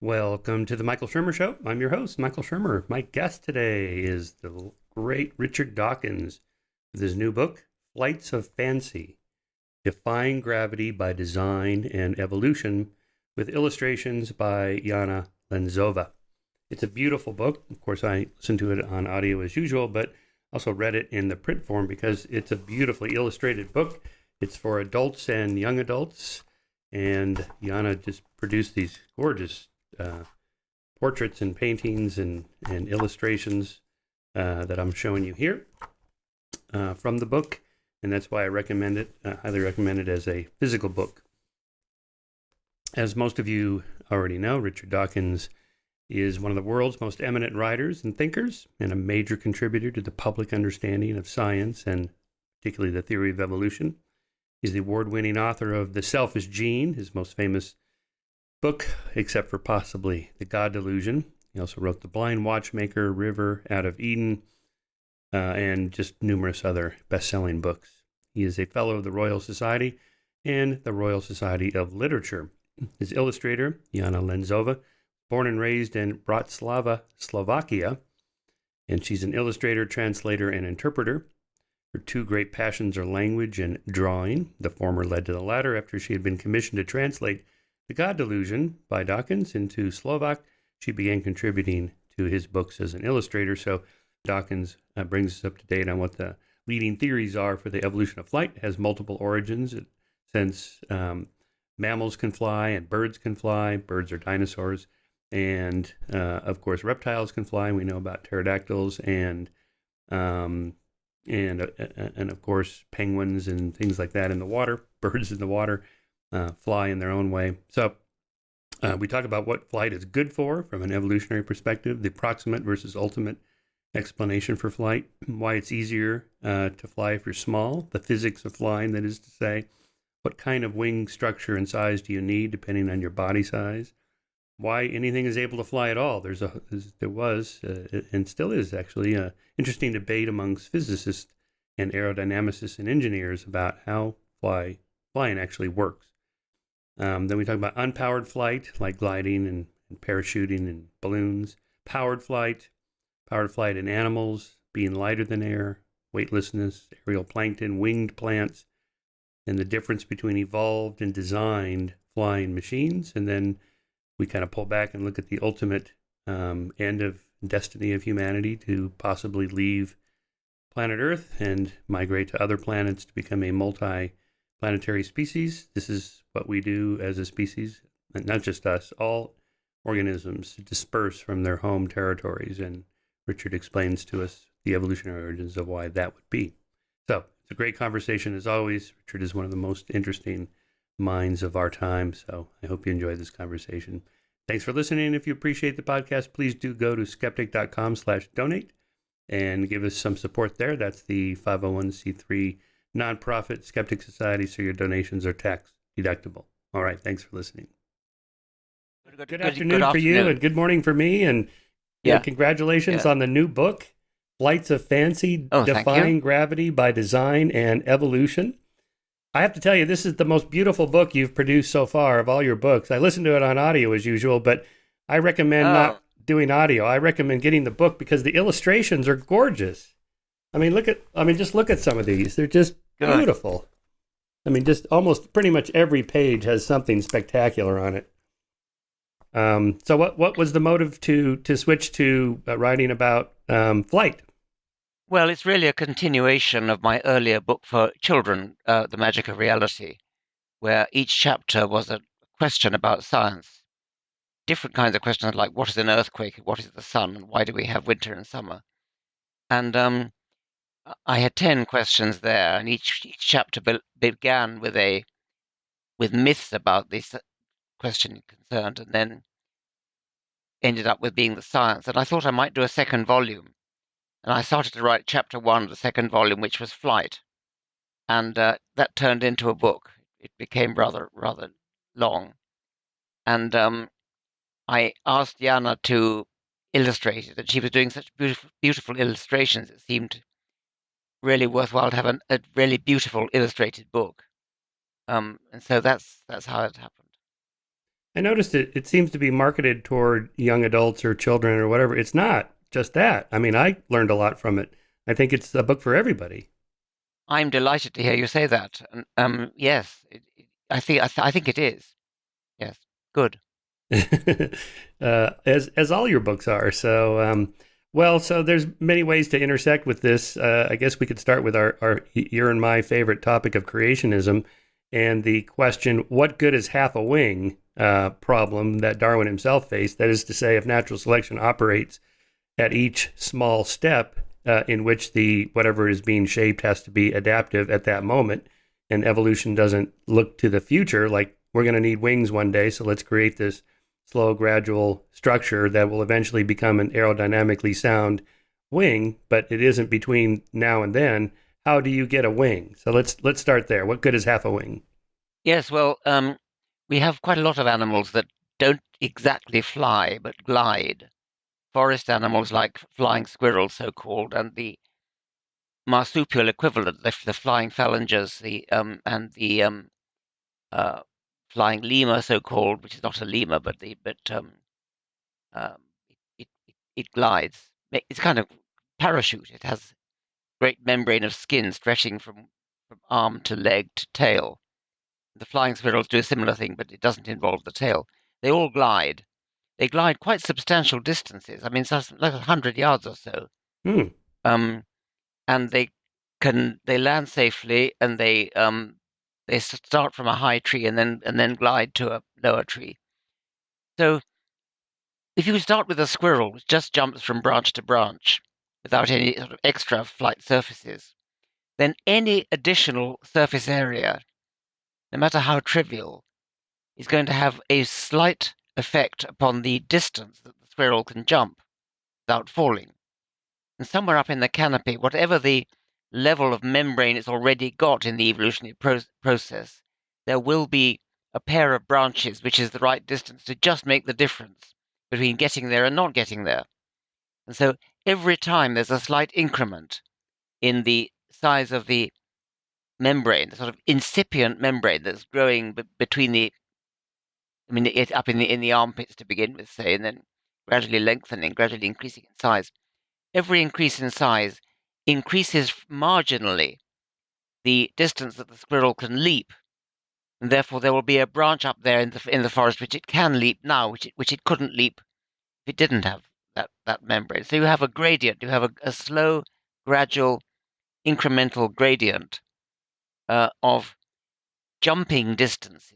Welcome to the Michael Shermer Show. I'm your host, Michael Shermer. My guest today is the great Richard Dawkins with his new book, Flights of Fancy, Defying Gravity by Design and Evolution, with illustrations by Yana Lenzova. It's a beautiful book. Of course, I listened to it on audio as usual, but also read it in the print form because it's a beautifully illustrated book. It's for adults and young adults, and Yana just produced these gorgeous portraits and paintings and illustrations that I'm showing you here from the book, and that's why I recommend it, highly recommend it as a physical book. As most of you already know, Richard Dawkins is one of the world's most eminent writers and thinkers, and a major contributor to the public understanding of science, and particularly the theory of evolution. He's the award-winning author of The Selfish Gene, his most famous book, except for possibly The God Delusion. He also wrote The Blind Watchmaker, River Out of Eden, and just numerous other best-selling books. He is a fellow of the Royal Society and the Royal Society of Literature. His illustrator, Yana Lenzova, born and raised in Bratislava, Slovakia, and she's an illustrator, translator, and interpreter. Her two great passions are language and drawing. The former led to the latter after she had been commissioned to translate The God Delusion by Dawkins into Slovak. She began contributing to his books as an illustrator. So Dawkins brings us up to date on what the leading theories are for the evolution of flight. It has multiple origins. Since mammals can fly and birds can fly, birds are dinosaurs, and of course reptiles can fly. We know about pterodactyls and of course penguins and things like that in the water. Birds in the water fly in their own way. So we talk about what flight is good for from an evolutionary perspective, the approximate versus ultimate explanation for flight, why it's easier to fly if you're small, the physics of flying, that is to say, what kind of wing structure and size do you need depending on your body size, why anything is able to fly at all. There was and still is actually an interesting debate amongst physicists and aerodynamicists and engineers about how flying actually works. Then we talk about unpowered flight, like gliding and parachuting and balloons, powered flight in animals, being lighter than air, weightlessness, aerial plankton, winged plants, and the difference between evolved and designed flying machines. And then we kind of pull back and look at the ultimate end of destiny of humanity to possibly leave planet Earth and migrate to other planets to become a multi-planetary species. This is what we do as a species, not just us, all organisms disperse from their home territories, and Richard explains to us the evolutionary origins of why that would be. So it's a great conversation as always. Richard is one of the most interesting minds of our time, so I hope you enjoy this conversation. Thanks for listening. If you appreciate the podcast, please do go to skeptic.com/donate and give us some support there. That's the 501c3 nonprofit Skeptic Society, so your donations are tax deductible. All right, thanks for listening. Good afternoon for you, and good morning for me, and congratulations on the new book, Flights of Fancy, Defying Gravity by Design and Evolution. I have to tell you, this is the most beautiful book you've produced so far of all your books. I listened to it on audio as usual, but I recommend not doing audio. I recommend getting the book because the illustrations are gorgeous. Just look at some of these. They're just beautiful. Just almost pretty much every page has something spectacular on it. So what was the motive to switch to writing about flight? Well, it's really a continuation of my earlier book for children, The Magic of Reality, where each chapter was a question about science. Different kinds of questions like what is an earthquake, what is the sun, and why do we have winter and summer? And I had 10 questions there, and each chapter began with myths about this question concerned, and then ended up with being the science. And I thought I might do a second volume. And I started to write chapter 1 of the second volume, which was flight. And that turned into a book. It became rather long. And I asked Yana to illustrate it, and she was doing such beautiful illustrations. It seemed really worthwhile to have a really beautiful illustrated book. And so that's how it happened. I noticed it seems to be marketed toward young adults or children or whatever. It's not just that. I mean, I learned a lot from it. I think it's a book for everybody. I'm delighted to hear you say that. And, yes, I think it is. Yes, good. As all your books are. So, well, so there's many ways to intersect with this. I guess we could start with our your and my favorite topic of creationism and the question, what good is half a wing problem that Darwin himself faced? That is to say, if natural selection operates at each small step in which the whatever is being shaped has to be adaptive at that moment, and evolution doesn't look to the future like we're going to need wings one day, so let's create this slow, gradual structure that will eventually become an aerodynamically sound wing, but it isn't between now and then. How do you get a wing? So let's start there. What good is half a wing? Yes, well, we have quite a lot of animals that don't exactly fly but glide. Forest animals like flying squirrels, so called, and the marsupial equivalent, the flying phalangers, and the uh, flying lemur, so called, which is not a lemur, but um, it glides. It's kind of parachute. It has great membrane of skin stretching from arm to leg to tail. The flying squirrels do a similar thing, but it doesn't involve the tail. They all glide. They glide quite substantial distances. I mean, so like 100 yards or so. Hmm. Um, and they land safely, and they start from a high tree and then glide to a lower tree. So if you start with a squirrel which just jumps from branch to branch without any sort of extra flight surfaces, then any additional surface area, no matter how trivial, is going to have a slight effect upon the distance that the squirrel can jump without falling. And somewhere up in the canopy, whatever the level of membrane it's already got in the evolutionary process, there will be a pair of branches which is the right distance to just make the difference between getting there and not getting there. And so every time there's a slight increment in the size of the membrane, the sort of incipient membrane that's growing between I mean, it's up in the armpits to begin with, say, and then gradually lengthening, gradually increasing in size. Every increase in size increases marginally the distance that the squirrel can leap, and therefore there will be a branch up there in the forest which it can leap now, which it couldn't leap if it didn't have that membrane. So you have a gradient, you have a slow, gradual, incremental gradient of jumping distances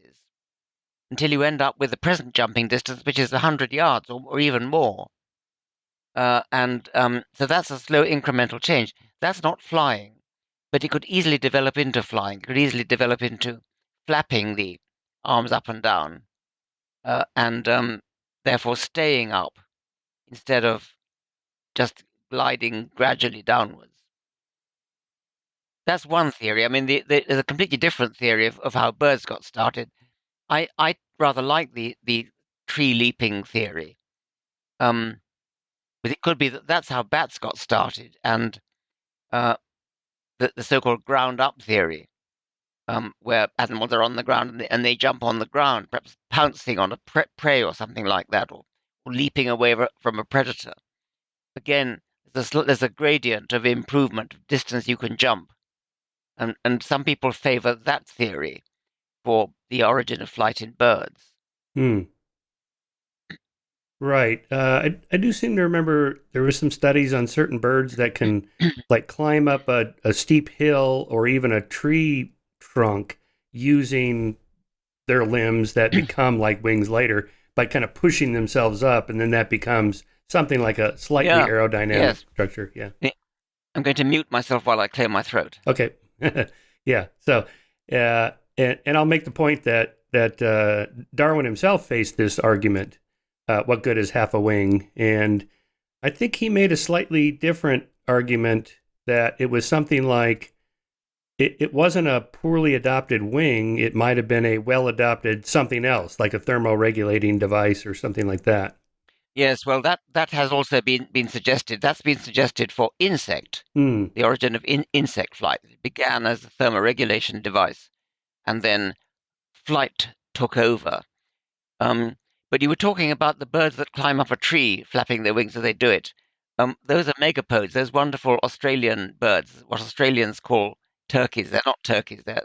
until you end up with the present jumping distance, which is 100 yards or even more. So that's a slow incremental change. That's not flying, but it could easily develop into flying. It could easily develop into flapping the arms up and down, and therefore staying up instead of just gliding gradually downwards. That's one theory. I mean, there's a completely different theory of how birds got started. I rather like the tree leaping theory. Um, but it could be that that's how bats got started, and uh, the so-called ground up theory, where animals are on the ground and they jump on the ground, perhaps pouncing on a prey or something like that, or leaping away from a predator. Again, there's a gradient of improvement of distance you can jump, and some people favor that theory for the origin of flight in birds. Hmm. Right. I do seem to remember there were some studies on certain birds that can like climb up a steep hill or even a tree trunk using their limbs that become like wings later by kind of pushing themselves up, and then that becomes something like a slightly Yeah, aerodynamic yes. structure. Yeah. I'm going to mute myself while I clear my throat. Okay. Yeah. So, and I'll make the point that Darwin himself faced this argument. What good is half a wing? And I think he made a slightly different argument that it was something like it wasn't a poorly adopted wing. It might have been a well adopted something else, like a thermoregulating device or something like that. Yes, well, that has also been suggested. That's been suggested for insect, Hmm. the origin of insect flight. It began as a thermoregulation device, and then flight took over. Um, But you were talking about the birds that climb up a tree, flapping their wings as they do it. Those are megapodes. Those wonderful Australian birds, what Australians call turkeys. They're not turkeys. But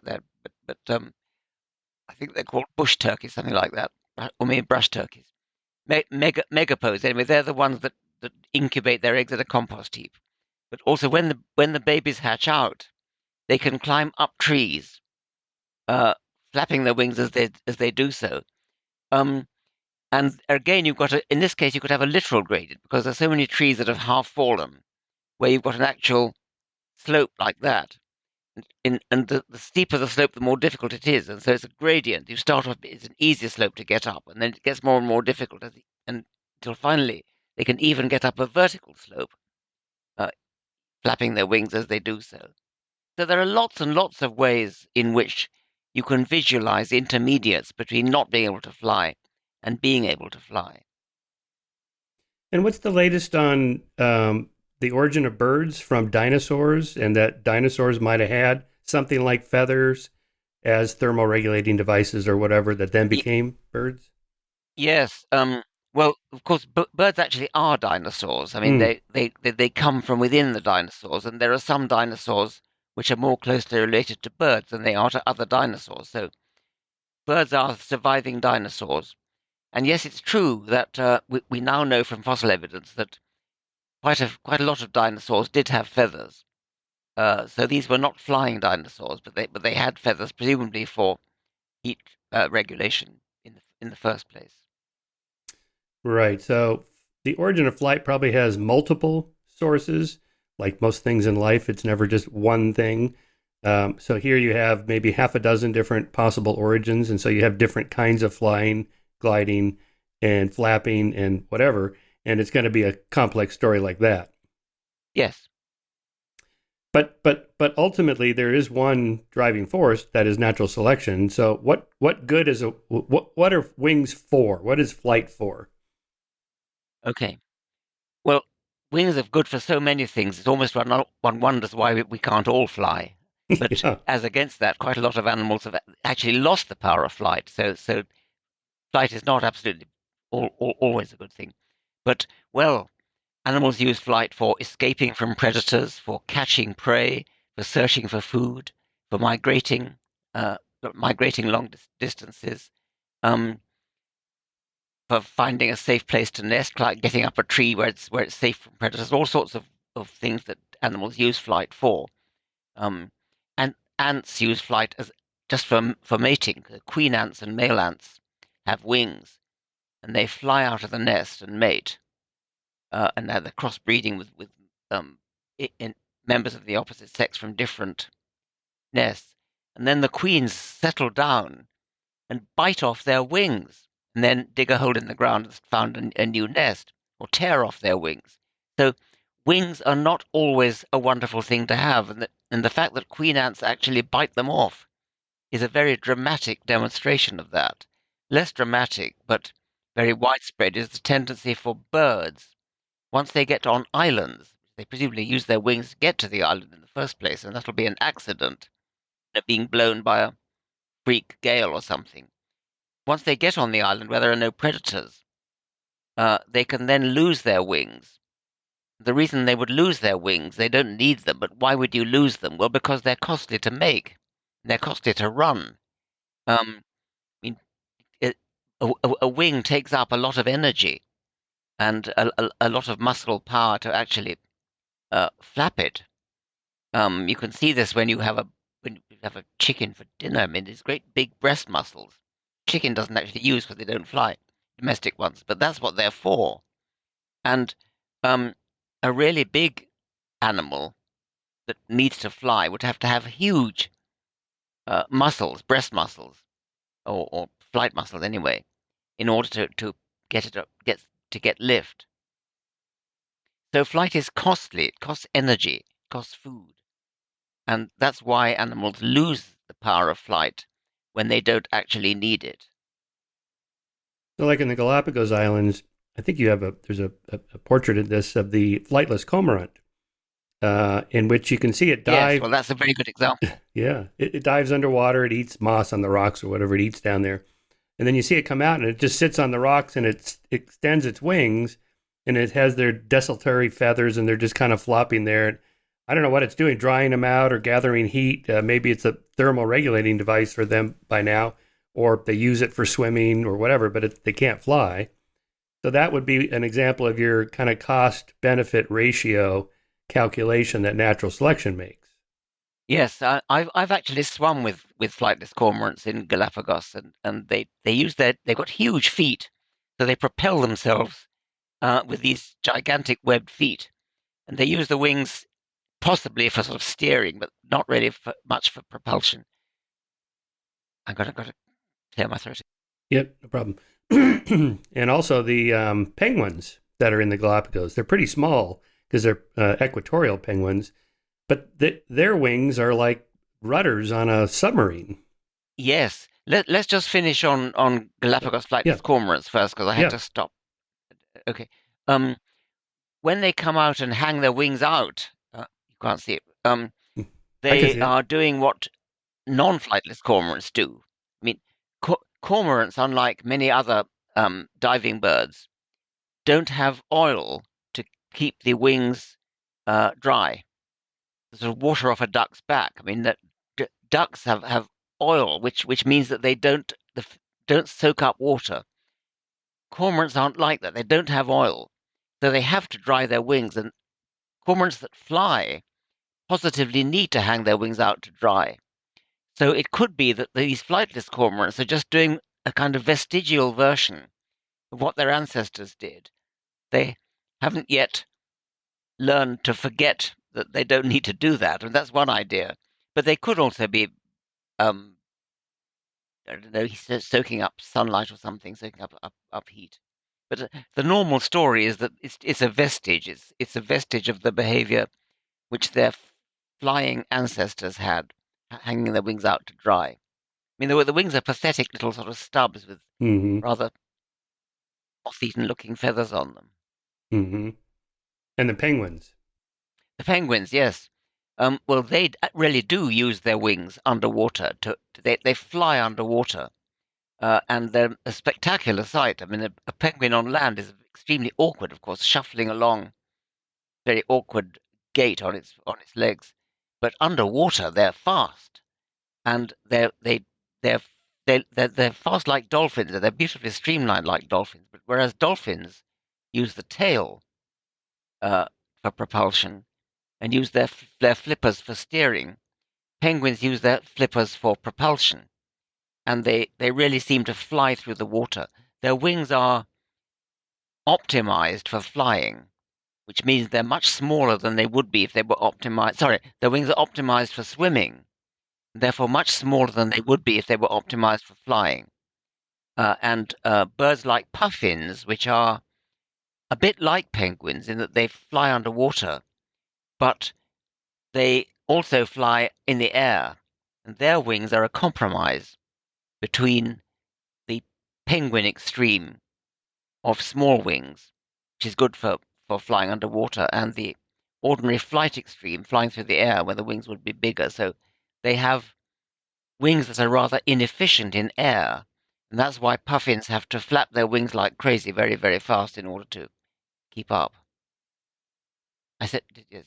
I think they're called bush turkeys, something like that, or maybe brush turkeys. Megapodes. Anyway, they're the ones that incubate their eggs at a compost heap. But also, when the babies hatch out, they can climb up trees, uh, flapping their wings as they do so. Um, and again, in this case, you could have a literal gradient because there's so many trees that have half fallen, where you've got an actual slope like that. And the steeper the slope, the more difficult it is. And so it's a gradient. You start off, it's an easier slope to get up, and then it gets more and more difficult until finally they can even get up a vertical slope, uh, flapping their wings as they do so. So there are lots and lots of ways in which you can visualize intermediates between not being able to fly and being able to fly. And what's the latest on the origin of birds from dinosaurs, and that dinosaurs might have had something like feathers as thermoregulating devices or whatever that then Y- became birds? yes. Well, of course, birds actually are dinosaurs. I mean, Mm. they come from within the dinosaurs, and there are some dinosaurs which are more closely related to birds than they are to other dinosaurs. So birds are surviving dinosaurs. And yes, it's true that we now know from fossil evidence that quite a lot of dinosaurs did have feathers. So these were not flying dinosaurs, but they had feathers, presumably for heat regulation in the first place. Right. So the origin of flight probably has multiple sources. Like most things in life, it's never just one thing. So here you have maybe half a dozen different possible origins. And so you have different kinds of flying, gliding, and flapping, and whatever. And it's going to be a complex story like that. Yes. But ultimately, there is one driving force that is natural selection. So what good is what are wings for? What is flight for? Okay. Well, wings are good for so many things. It's almost one wonders why we can't all fly. But Yeah. as against that, quite a lot of animals have actually lost the power of flight. So flight is not absolutely always a good thing. But well, animals use flight for escaping from predators, for catching prey, for searching for food, for uh, migrating long distances, um, for finding a safe place to nest, like getting up a tree where it's safe from predators. All sorts of things that animals use flight for. Um, and ants use flight as just for mating. Queen ants and male ants have wings, and they fly out of the nest and mate. And now they're crossbreeding with um, in members of the opposite sex from different nests. And then the queens settle down and bite off their wings, and then dig a hole in the ground and found a new nest, or tear off their wings. So wings are not always a wonderful thing to have, and the fact that queen ants actually bite them off is a very dramatic demonstration of that. Less dramatic, but very widespread, is the tendency for birds once they get on islands, they presumably use their wings to get to the island in the first place, and that'll be an accident, being blown by a freak gale or something. Once they get on the island where there are no predators, they can then lose their wings. The reason they would lose their wings, they don't need them, but why would you lose them? Well, because they're costly to make, they're costly to run. I mean, it, a wing takes up a lot of energy and a lot of muscle power to actually flap it. You can see this when you have a chicken for dinner. I mean, these great big breast muscles. Chicken doesn't actually use because they don't fly, domestic ones, but that's what they're for. And um, a really big animal that needs to fly would have to have huge muscles, breast muscles, or flight muscles anyway, in order to get it up, get lift. So flight is costly. It costs energy, it costs food. And that's why animals lose the power of flight when they don't actually need it. So, like in the Galapagos Islands, I think you have there's a portrait of this of the flightless cormorant, in which you can see it Yes, dive. well, that's a very good example. Yeah, it dives underwater. It eats moss on the rocks or whatever it eats down there. and then you see it come out and it just sits on the rocks and it extends its wings, and it has their desultory feathers and they're just kind of flopping there. I don't know what it's doing, drying them out or gathering heat. Maybe it's a thermal regulating device for them by now, or they use it for swimming or whatever, but they can't fly. So that would be an example of your kind of cost benefit ratio calculation that natural selection makes. Yes, I've actually swum with flightless cormorants in Galapagos, and they use they've got huge feet, so they propel themselves with these gigantic webbed feet, and they use the wings possibly for sort of steering, but not really for much for propulsion. Got to clear my throat. Yep, no problem. And also the penguins that are in the Galapagos, they're pretty small because they're equatorial penguins, but their wings are like rudders on a submarine. Yes, let's just finish on Galapagos Yeah, flightless cormorants first, because I had yeah. to stop. Okay. Um, when they come out and hang their wings out, you can't see it. I can They see it. are doing what non-flightless cormorants do. I mean, cormorants, unlike many other diving birds, don't have oil to keep the wings dry. The sort of water off a duck's back. I mean, that ducks have oil, which means that they don't soak up water. Cormorants aren't like that. They don't have oil, so they have to dry their wings. And cormorants that fly positively need to hang their wings out to dry. So it could be that these flightless cormorants are just doing a kind of vestigial version of what their ancestors did. They haven't yet learned to forget that they don't need to do that, and that's one idea. But they could also be, um, I don't know, soaking up sunlight or something, soaking up heat. But the normal story is that it's a vestige. It's a vestige of the behavior which their flying ancestors had, hanging their wings out to dry. I mean, the wings are pathetic little sort of stubs with Mm-hmm. rather moth-eaten looking feathers on them. Mm-hmm. And the penguins. The penguins, yes. Well, they really do use their wings underwater. They fly underwater, and they're a spectacular sight. I mean, a penguin on land is extremely awkward, of course, shuffling along, very awkward gait on its legs. But underwater, they're fast, and they're they're fast like dolphins. They're beautifully streamlined like dolphins. But whereas dolphins use the tail uh, for propulsion and use their flippers for steering, penguins use their flippers for propulsion, and they really seem to fly through the water. Their wings are optimized for flying, which means they're much smaller than they would be if they were optimized. Sorry, their wings are optimized for swimming, therefore much smaller than they would be if they were optimized for flying. And birds like puffins, which are a bit like penguins in that they fly underwater, but they also fly in the air, and their wings are a compromise between the penguin extreme of small wings, which is good for flying underwater, and the ordinary flight extreme, flying through the air, where the wings would be bigger. So they have wings that are rather inefficient in air, and that's why puffins have to flap their wings like crazy, very, very fast in order to keep up. I said yes,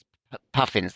puffins.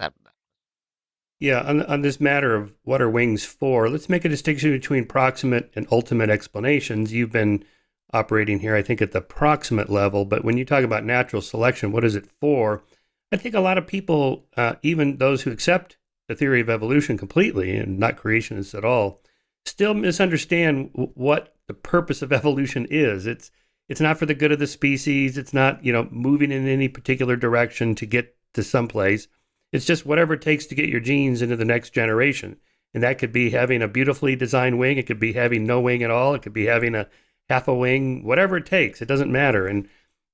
Yeah, on this matter of what are wings for, let's make a distinction between proximate and ultimate explanations. You've been operating here, I think, at the proximate level, but when you talk about natural selection, what is it for? I think a lot of people, even those who accept the theory of evolution completely and not creationists at all, still misunderstand what the purpose of evolution is. It's not for the good of the species. It's not, moving in any particular direction to get to someplace. It's just whatever it takes to get your genes into the next generation. And that could be having a beautifully designed wing. It could be having no wing at all. It could be having a half a wing, whatever it takes. It doesn't matter. And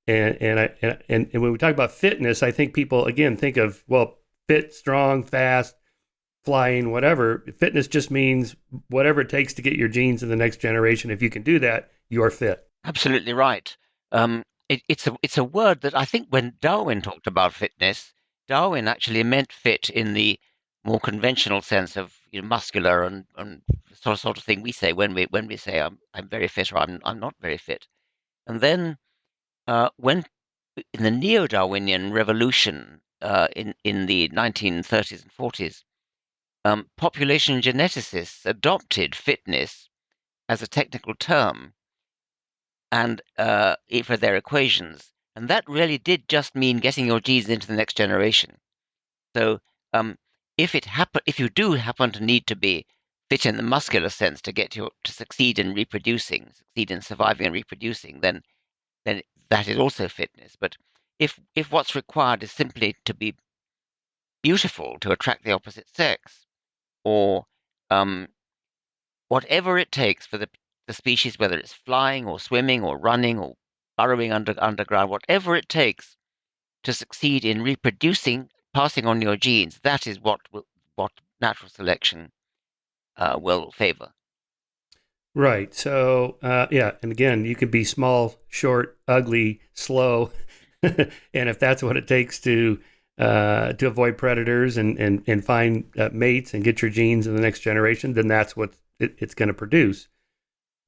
when we talk about fitness, I think people, again, think of, well, fit, strong, fast, flying, whatever. Fitness just means whatever it takes to get your genes in the next generation. If you can do that, you're fit. Absolutely right. It's a word that I think when Darwin talked about fitness, Darwin actually meant fit in the more conventional sense of muscular and sort of thing we say when we say I'm very fit or I'm not very fit. And then when in the neo-Darwinian revolution in the 1930s and 40s, population geneticists adopted fitness as a technical term and for their equations, and that really did just mean getting your genes into the next generation. So um, if you do happen to need to be fit in the muscular sense to to succeed in reproducing, succeed in surviving and reproducing, then that is also fitness. But if what's required is simply to be beautiful to attract the opposite sex, or um, whatever it takes for the species, whether it's flying or swimming or running or burrowing underground, whatever it takes to succeed in reproducing, passing on your genes, that is what natural selection will favor. Right. So, yeah. And again, you can be small, short, ugly, slow. And if that's what it takes to avoid predators and find mates and get your genes in the next generation, then that's what it's going to produce.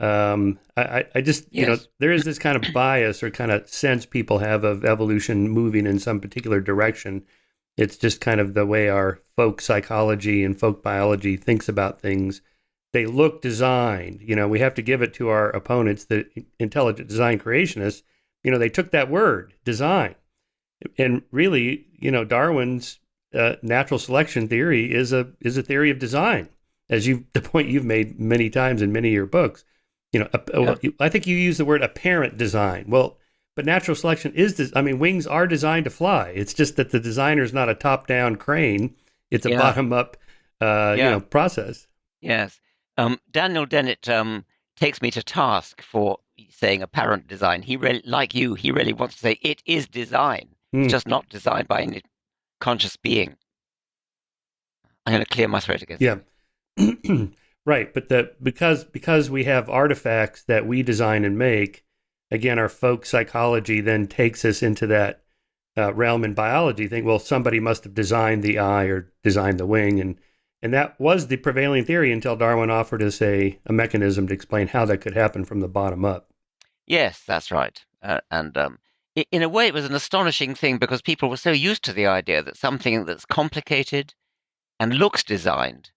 I just, Yes. there is this kind of bias or kind of sense people have of evolution moving in some particular direction. It's just kind of the way our folk psychology and folk biology thinks about things. They look designed. We have to give it to our opponents, the intelligent design creationists. They took that word, design. And really, Darwin's natural selection theory is a theory of design, as the point you've made many times in many of your books. Yeah. I think you use the word apparent design. Well, but natural selection wings are designed to fly. It's just that the designer is not a top-down crane. It's a Yeah. bottom-up, Yeah. process. Yes. Daniel Dennett takes me to task for saying apparent design. He really, like you, he really wants to say it is design. It's Hmm. just not designed by any conscious being. I'm going to clear my throat again. Yeah. Sorry. Right, but because we have artifacts that we design and make, again, our folk psychology then takes us into that realm in biology. Think, well, somebody must have designed the eye or designed the wing, and that was the prevailing theory until Darwin offered us a mechanism to explain how that could happen from the bottom up. Yes, that's right. And in a way, it was an astonishing thing because people were so used to the idea that something that's complicated and looks designed,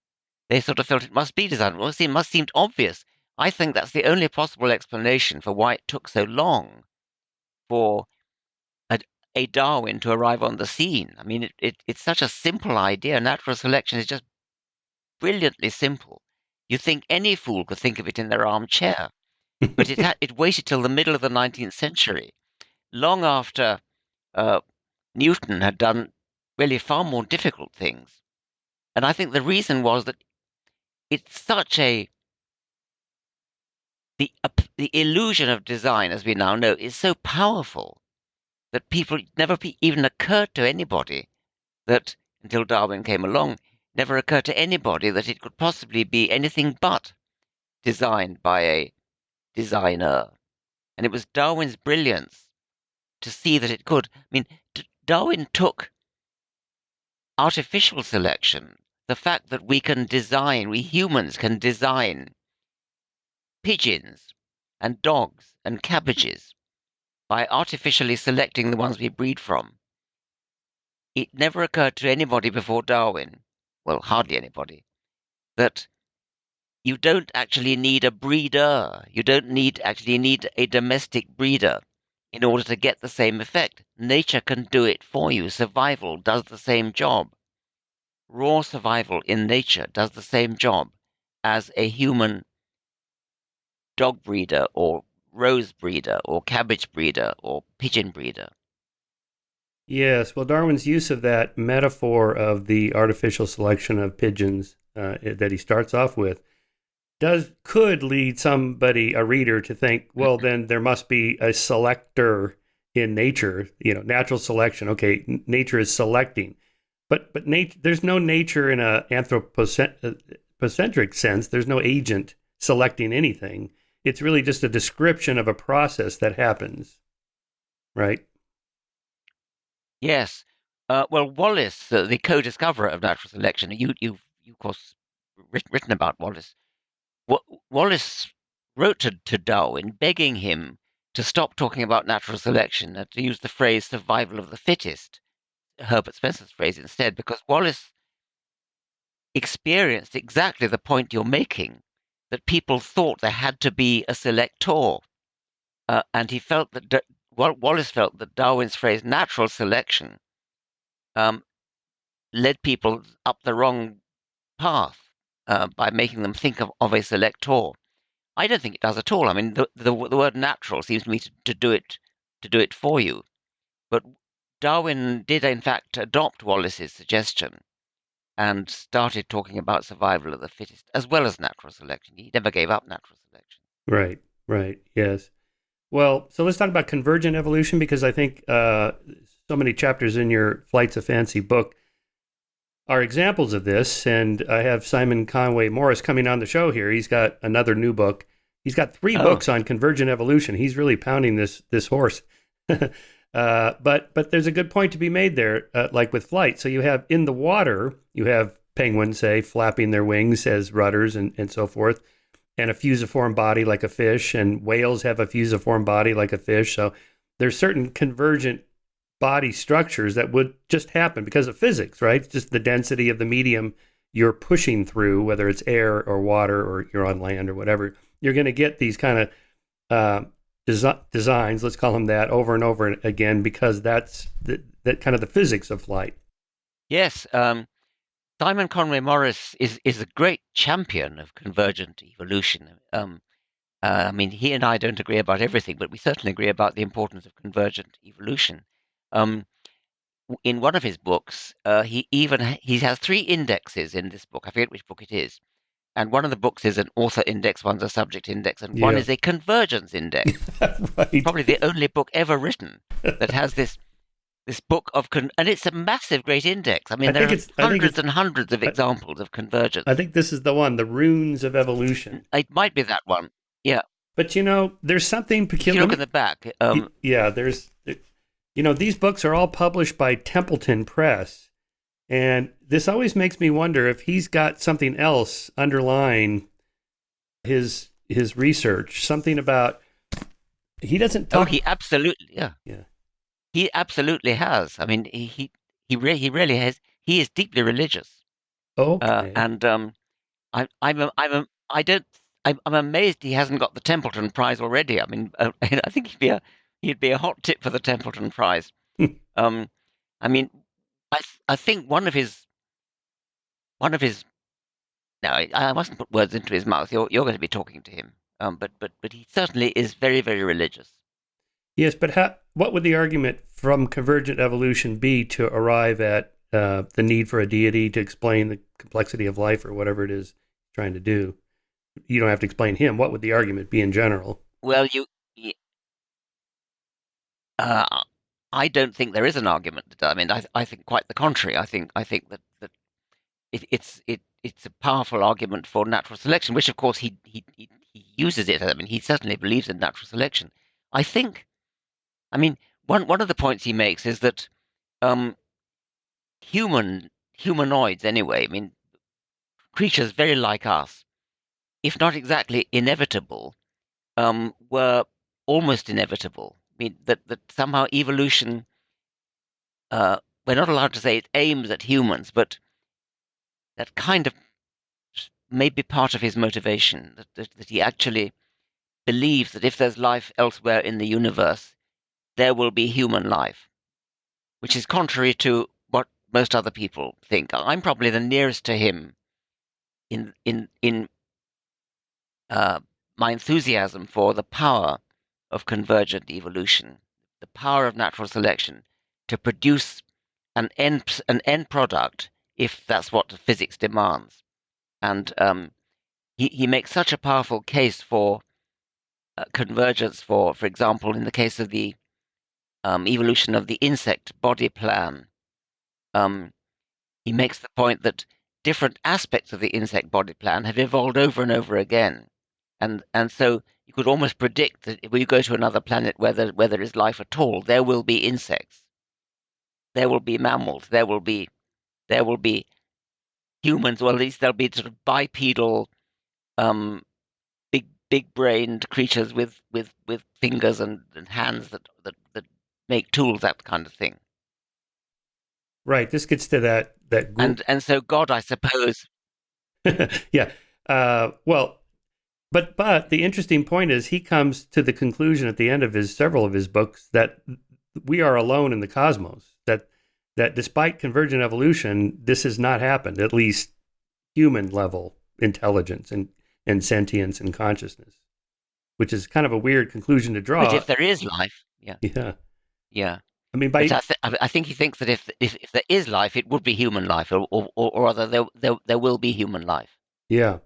they sort of felt it must be designed. Well, it must seem obvious. I think that's the only possible explanation for why it took so long for a, a Darwin to arrive on the scene. I mean, it's such a simple idea. Natural selection is just brilliantly simple. You think any fool could think of it in their armchair, but it waited till the middle of the 19th century, long after uh, Newton had done really far more difficult things. And I think the reason was that it's such a the illusion of design, as we now know, is so powerful that people even occurred to anybody that until Darwin came along, never occurred to anybody that it could possibly be anything but designed by a designer. And it was Darwin's brilliance to see that it could. I mean, Darwin took artificial selection, the fact that we humans can design pigeons and dogs and cabbages by artificially selecting the ones we breed from. It never occurred to anybody before Darwin, well, hardly anybody, that you don't actually need a breeder. You don't actually need a domestic breeder in order to get the same effect. Nature can do it for you. Survival does the same job. Raw survival in nature does the same job as a human dog breeder or rose breeder or cabbage breeder or pigeon breeder. Yes, well, Darwin's use of that metaphor of the artificial selection of pigeons that he starts off with could lead a reader to think, well, then there must be a selector in nature, natural selection. Okay, nature is selecting, but there's no nature in a anthropocentric sense. There's no agent selecting anything. It's really just a description of a process that happens, right? Yes. Well, Wallace, the co-discoverer of natural selection, you of course written about Wallace. Wallace wrote to Darwin, begging him to stop talking about natural selection and to use the phrase "survival of the fittest," Herbert Spencer's phrase instead, because Wallace experienced exactly the point you're making, that people thought there had to be a selector. And he felt that Wallace felt that Darwin's phrase "natural selection" um, led people up the wrong path by making them think of a selector. I don't think it does at all. I mean, the word "natural" seems to me to do it for you. But Darwin did, in fact, adopt Wallace's suggestion and started talking about survival of the fittest as well as natural selection. He never gave up natural selection. Right, right, yes. Well, so let's talk about convergent evolution because I think so many chapters in your Flights of Fancy book are examples of this. And I have Simon Conway Morris coming on the show here. He's got another new book. He's got three Oh, books on convergent evolution. He's really pounding this horse. But there's a good point to be made there, like with flight. So you have in the water, you have penguins, say, flapping their wings as rudders and so forth, and a fusiform body like a fish, and whales have a fusiform body like a fish. So there's certain convergent body structures that would just happen because of physics, right? It's just the density of the medium you're pushing through, whether it's air or water or you're on land or whatever. You're going to get these kind of designs, let's call them that, over and over again because that's that kind of the physics of flight. yes. Simon Conway Morris is a great champion of convergent evolution. I mean, he and I don't agree about everything, but we certainly agree about the importance of convergent evolution. Um, in one of his books, he has three indexes in this book. I forget which book it is, and one of the books is an author index, one's a subject index, and one Yeah, is a convergence index. right. Probably the only book ever written that has this book of and it's a massive, great index. I I mean, there think are it's. I think hundreds it's. and hundreds of I, examples of I convergence. think this is the one, the runes of evolution. It might be that one. Yeah, But there's something if you peculiar. look in the back, Yeah, these books are all published by Templeton Press, and this always makes me wonder if he's got something else underlying his research. Something about he doesn't oh, talk. he absolutely, yeah, Yeah. he absolutely has. I mean, he really has. He is deeply religious, Okay. and I don't. I'm amazed he hasn't got the Templeton Prize already. I mean, I think he'd be a hot tip for the Templeton Prize. Um, I mean, I think one of his. No, I mustn't put words into his mouth. You're going to be talking to him. But he certainly is very, very religious. Yes, but what would the argument from convergent evolution be to arrive at the need for a deity to explain the complexity of life or whatever it is trying to do? You don't have to explain him. What would the argument be in general? Well, uh, I don't think there is an argument. I mean, I think quite the contrary. I think that it's a powerful argument for natural selection, which of course he uses it. I mean, he certainly believes in natural selection. I think. I mean, one of the points he makes is that um, humanoids anyway. I mean, creatures very like us, if not exactly inevitable, were almost inevitable. I mean, that somehow evolution, we're not allowed to say it aims at humans, but that kind of may be part of his motivation, that he actually believes that if there's life elsewhere in the universe, there will be human life, which is contrary to what most other people think. I'm probably the nearest to him in uh, my enthusiasm for the power of convergent evolution, the power of natural selection to produce an end product if that's what physics demands. And he makes such a powerful case for convergence, for example, in the case of the evolution of the insect body plan. Um, he makes the point that different aspects of the insect body plan have evolved over and over again. And so you could almost predict that if we go to another planet where there is life at all, there will be insects, there will be mammals, there will be humans, well, at least they'll be sort of bipedal, um, big brained creatures with fingers and hands that make tools, that kind of thing. Right. This gets to that group. And so God, I suppose, Yeah. Well, but the interesting point is he comes to the conclusion at the end of his several of his books that we are alone in the cosmos. That despite convergent evolution, this has not happened. At least human level intelligence and sentience and consciousness, which is kind of a weird conclusion to but draw. if there is life, yeah, Yeah. yeah. I mean, But by I think he thinks that if there is life, it would be human life, or rather, there will be human life. yeah,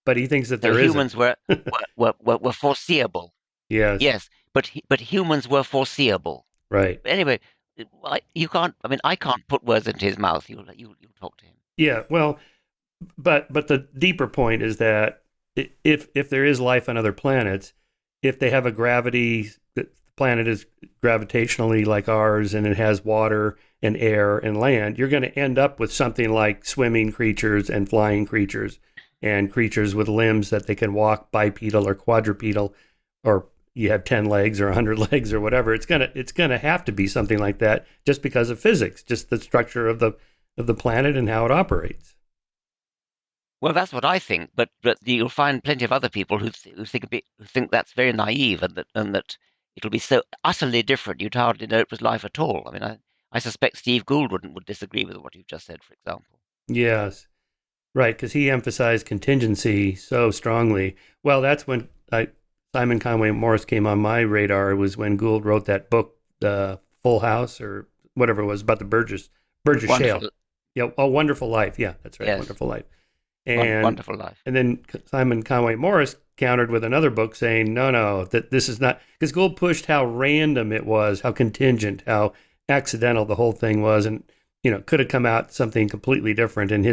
but he thinks that So there isn't. humans were foreseeable. Yes. Yes, but humans were foreseeable. Right. But anyway, you can't. I mean, I can't put words into his mouth. You talk to him. Yeah. Well, but the deeper point is that if there is life on other planets, if they have a gravity, the planet is gravitationally like ours, and it has water and air and land, you're going to end up with something like swimming creatures and flying creatures and creatures with limbs that they can walk bipedal or quadrupedal, or you have 10 legs or 100 legs or whatever. It's gonna have to be something like that just because of physics, just the structure of the planet and how it operates. Well, that's what I think, but you'll find plenty of other people who think that's very naive, and that it'll be so utterly different you'd hardly know it was life at all. I mean, I suspect Steve Gould would disagree with what you've just said, for example. Yes. Right, because he emphasized contingency so strongly. Well, that's when Simon Conway Morris came on my radar. It was when Gould wrote that book, Full House, or whatever it was, about the Burgess Shale. Wonderful, Yeah, oh, Wonderful Life. Yeah, that's right, yes, Wonderful Life. And wonderful life. and then Simon Conway Morris countered with another book saying, no, that this is not, because Gould pushed how random it was, how contingent, how accidental the whole thing was, and could have come out something completely different. And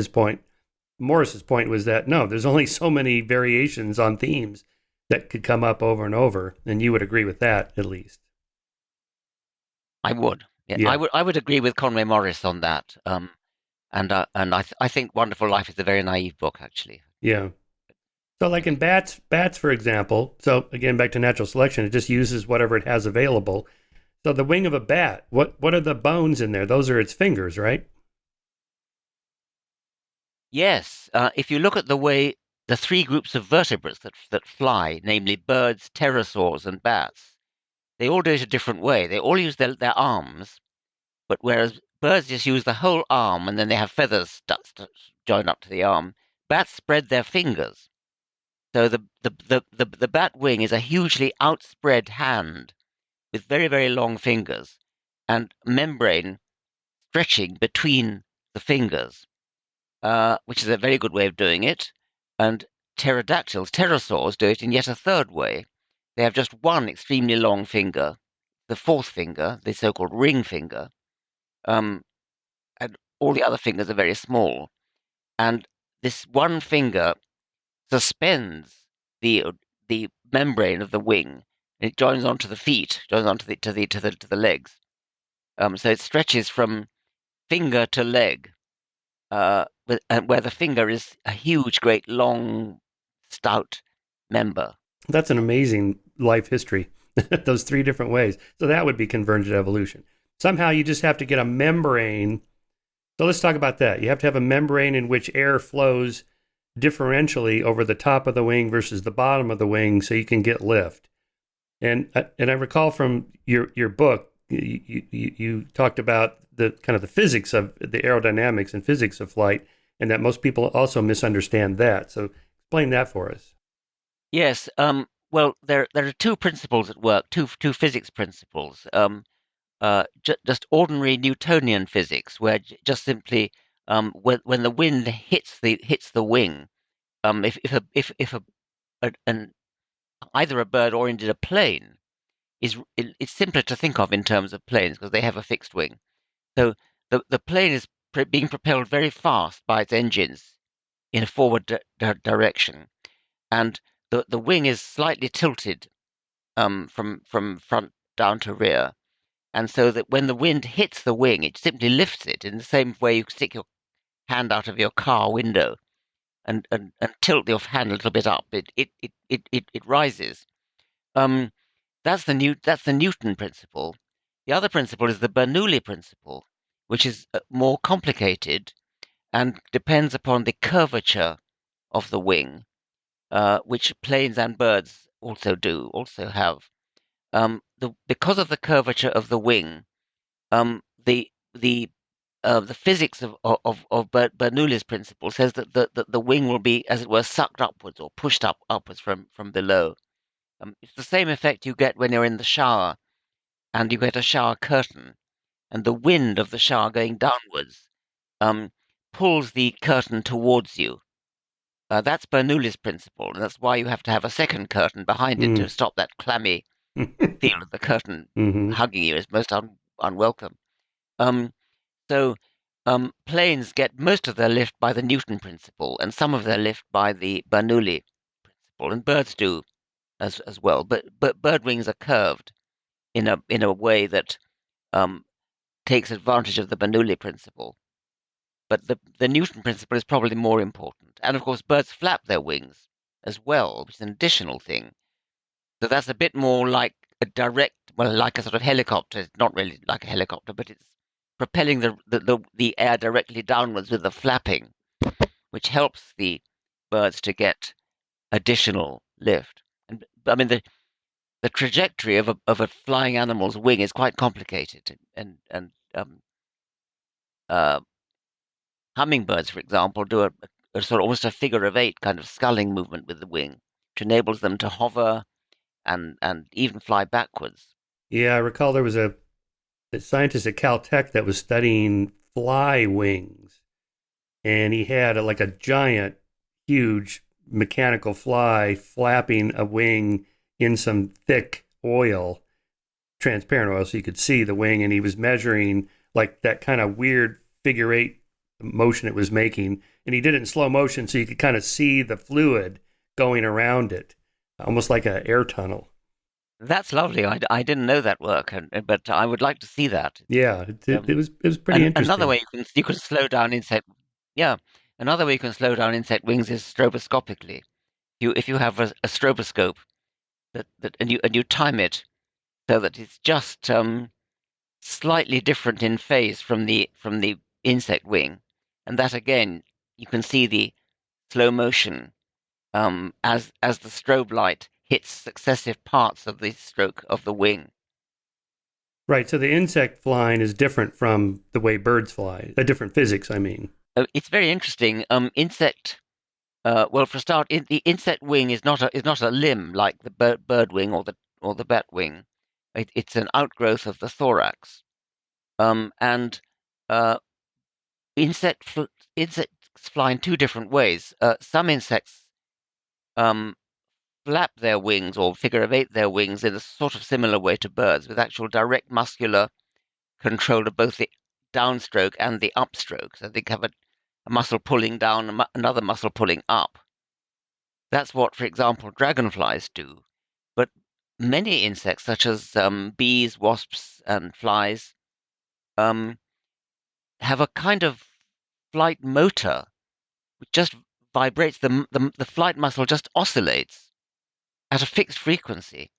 Morris's point was that no, there's only so many variations on themes that could come up over and over, and you would agree with that at least. I would, yeah, Yeah, I would agree with Conway Morris on that. I think Wonderful Life is a very naive book, actually. yeah. So, like in bats, for example. So again, back to natural selection, it just uses whatever it has available. So the wing of a bat, what are the bones in there? Those are its fingers, right? Yes, if you look at the way the three groups of vertebrates that fly, namely birds, pterosaurs, and bats, they all do it a different way. They all use their arms, but whereas birds just use the whole arm and then they have feathers joined up to the arm, bats spread their fingers. So the bat wing is a hugely outspread hand with very, very long fingers and membrane stretching between the fingers, which is a very good way of doing it. And pterosaurs, do it in yet a third way. They have just one extremely long finger, the fourth finger, the so-called ring finger, um, and all the other fingers are very small. And this one finger suspends the the membrane of the wing, and it joins onto the feet, joins onto the legs. So it stretches from finger to leg, where the finger is a huge, great, long, stout member. That's an amazing life history. Those three different ways. So that would be convergent evolution. Somehow you just have to get a membrane. So let's talk about that. You have to have a membrane in which air flows differentially over the top of the wing versus the bottom of the wing, so you can get lift. And I recall from your book, you talked about the kind of the physics of the aerodynamics and physics of flight, and that most people also misunderstand that. So explain that for us. Yes. Well, there are two principles at work, two physics principles. Just ordinary Newtonian physics, where just simply when the wind hits the wing, if an either a bird or indeed a plane it's simpler to think of in terms of planes because they have a fixed wing. So the plane is being propelled very fast by its engines in a forward direction, and the wing is slightly tilted from front down to rear, and so that when the wind hits the wing, it simply lifts it in the same way you stick hand out of your car window and tilt your hand a little bit up, it rises. Um, that's the Newton principle. The other principle is the Bernoulli principle, which is more complicated and depends upon the curvature of the wing, which planes and birds also have. Because of the curvature of the wing, the physics of Bernoulli's principle says that the wing will be, as it were, sucked upwards or pushed upwards from below. It's the same effect you get when you're in the shower and you get a shower curtain, and the wind of the shower going downwards um, pulls the curtain towards you. That's Bernoulli's principle, and that's why you have to have a second curtain behind it to Mm. stop that clammy feel of the curtain Hmm. hugging you. Is most unwelcome. Um, so planes get most of their lift by the Newton principle, and some of their lift by the Bernoulli principle, and birds do as well. But bird wings are curved in a way that um, takes advantage of the Bernoulli principle. But the Newton principle is probably more important. And of course, birds flap their wings as well, which is an additional thing. So that's a bit more like a direct, well, like a sort of helicopter. It's not really like a helicopter, but it's propelling the air directly downwards with the flapping, which helps the birds to get additional lift. And I mean, the trajectory of a flying animal's wing is quite complicated, and uh, hummingbirds, for example, do a sort of almost a figure of eight kind of sculling movement with the wing, which enables them to hover and even fly backwards. Yeah, I recall there was a scientist at Caltech that was studying fly wings, and he had like a giant, huge mechanical fly flapping a wing in some thick oil, transparent oil, so you could see the wing, and he was measuring like that kind of weird figure eight motion it was making, and he did it in slow motion, so you could kind of see the fluid going around it, almost like an air tunnel. That's lovely. I didn't know that work, but I would like to see that. Yeah, it was pretty Another way interesting. you can slow down insect. Yeah, another way you can slow down insect wings is stroboscopically. If you have a stroboscope and you time it so that it's just slightly different in phase from the insect wing, and that again you can see the slow motion as the strobe light hits successive parts of the stroke of the wing. Right. So the insect flying is different from the way birds fly. A different physics, I mean. It's very interesting. Insect. Well, for a start, the insect wing is not a limb like the bird wing or the bat wing. It's an outgrowth of the thorax. And uh, insect fl insects fly in two different ways. Some insects um, flap their wings or figure of eight their wings in a sort of similar way to birds, with actual direct muscular control of both the downstroke and the upstroke. So they have a muscle pulling down, another muscle pulling up. That's what, for example, dragonflies do. But many insects, such as bees, wasps, and flies, um, have a kind of flight motor which just vibrates. The flight muscle just oscillates at a fixed frequency.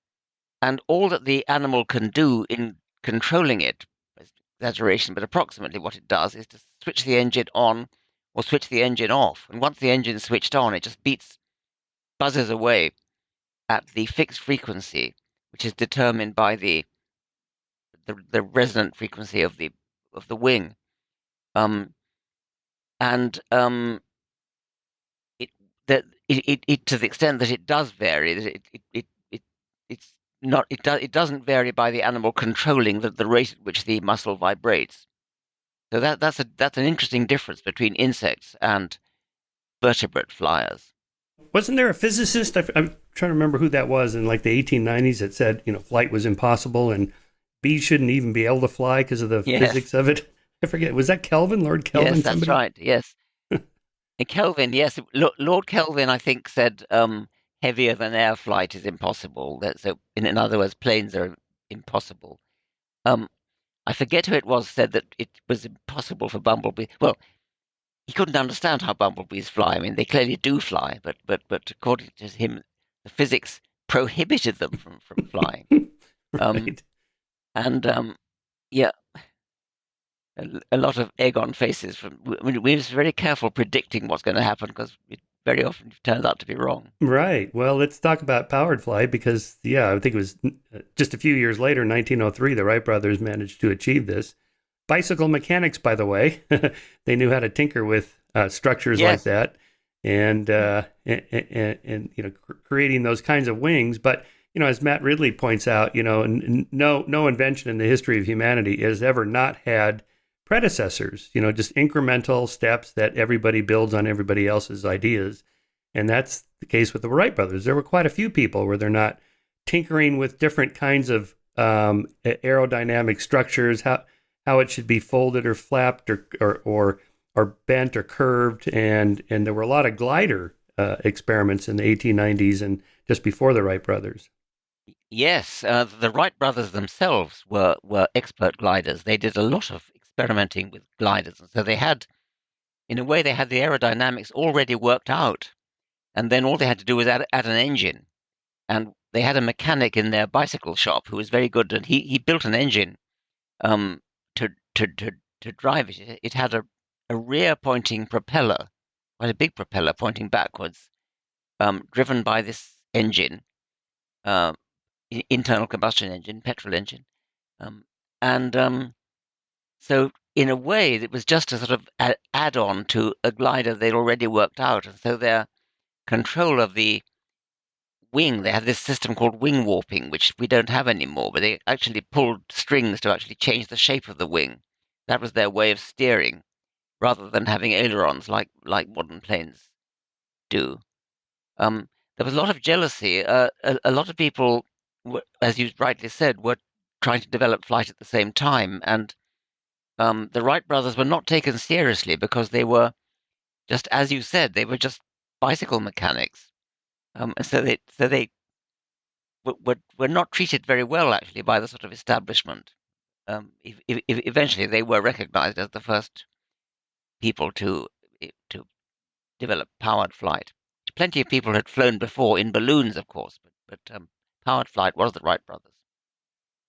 And all that the animal can do in controlling it, exaggeration, but approximately what it does is to switch the engine on or switch the engine off. And once the engine's switched on, it just buzzes away at the fixed frequency, which is determined by the resonant frequency of the wing. Um, and it that it to the extent that it does vary, it's not it doesn't vary by the animal controlling the rate at which the muscle vibrates. So that's an interesting difference between insects and vertebrate flyers. Wasn't there a physicist? I'm trying to remember who that was in like the 1890s that said, flight was impossible and bees shouldn't even be able to fly because of the Yes, physics of it. I forget. Was that Kelvin, Lord yes, Kelvin, that's somebody? right. Yes, and Kelvin, yes, Lord Kelvin, I think said heavier than air flight is impossible. So, in other words, planes are impossible. Um, I forget who it was said that it was impossible for Bumblebee. Well, he couldn't understand how bumblebees fly. I mean, they clearly do fly, but according to him, the physics prohibited them from flying. Um, Right. and yeah, a lot of egg on faces. I mean, we was very careful predicting what's going to happen because it very often turns out to be wrong. Right. Well, let's talk about powered flight because, yeah, I think it was just a few years later, 1903, the Wright brothers managed to achieve this. Bicycle mechanics, by the way, they knew how to tinker with structures like Yes. that, and creating those kinds of wings. But as Matt Ridley points out, no invention in the history of humanity has ever not had predecessors. Just incremental steps that everybody builds on everybody else's ideas, and that's the case with the Wright brothers. There were quite a few people where they're not tinkering with different kinds of aerodynamic structures, how it should be folded or flapped or bent or curved, and there were a lot of glider experiments in the 1890s and just before the Wright brothers. Yes, the Wright brothers themselves were expert gliders. They did a lot of experimenting with gliders, and so they had, in a way, they had the aerodynamics already worked out, and then all they had to do was add an engine. And they had a mechanic in their bicycle shop who was very good, and he built an engine um, to to to to drive it. It had a rear pointing propeller, quite a big propeller pointing backwards, driven by this engine. Um, Internal combustion engine, petrol engine. Um, and so, in a way, it was just a sort of add on to a glider they'd already worked out. And so, their control of the wing, they had this system called wing warping, which we don't have anymore, but they actually pulled strings to actually change the shape of the wing. That was their way of steering, rather than having ailerons like modern planes do. There was a lot of jealousy. A lot of people, as you rightly said, were trying to develop flight at the same time, and the Wright brothers were not taken seriously because they were just, as you said, they were just bicycle mechanics, and so they were not treated very well actually by the sort of establishment. Eventually, they were recognized as the first people to develop powered flight. Plenty of people had flown before in balloons, of course, but powered flight was the Wright brothers.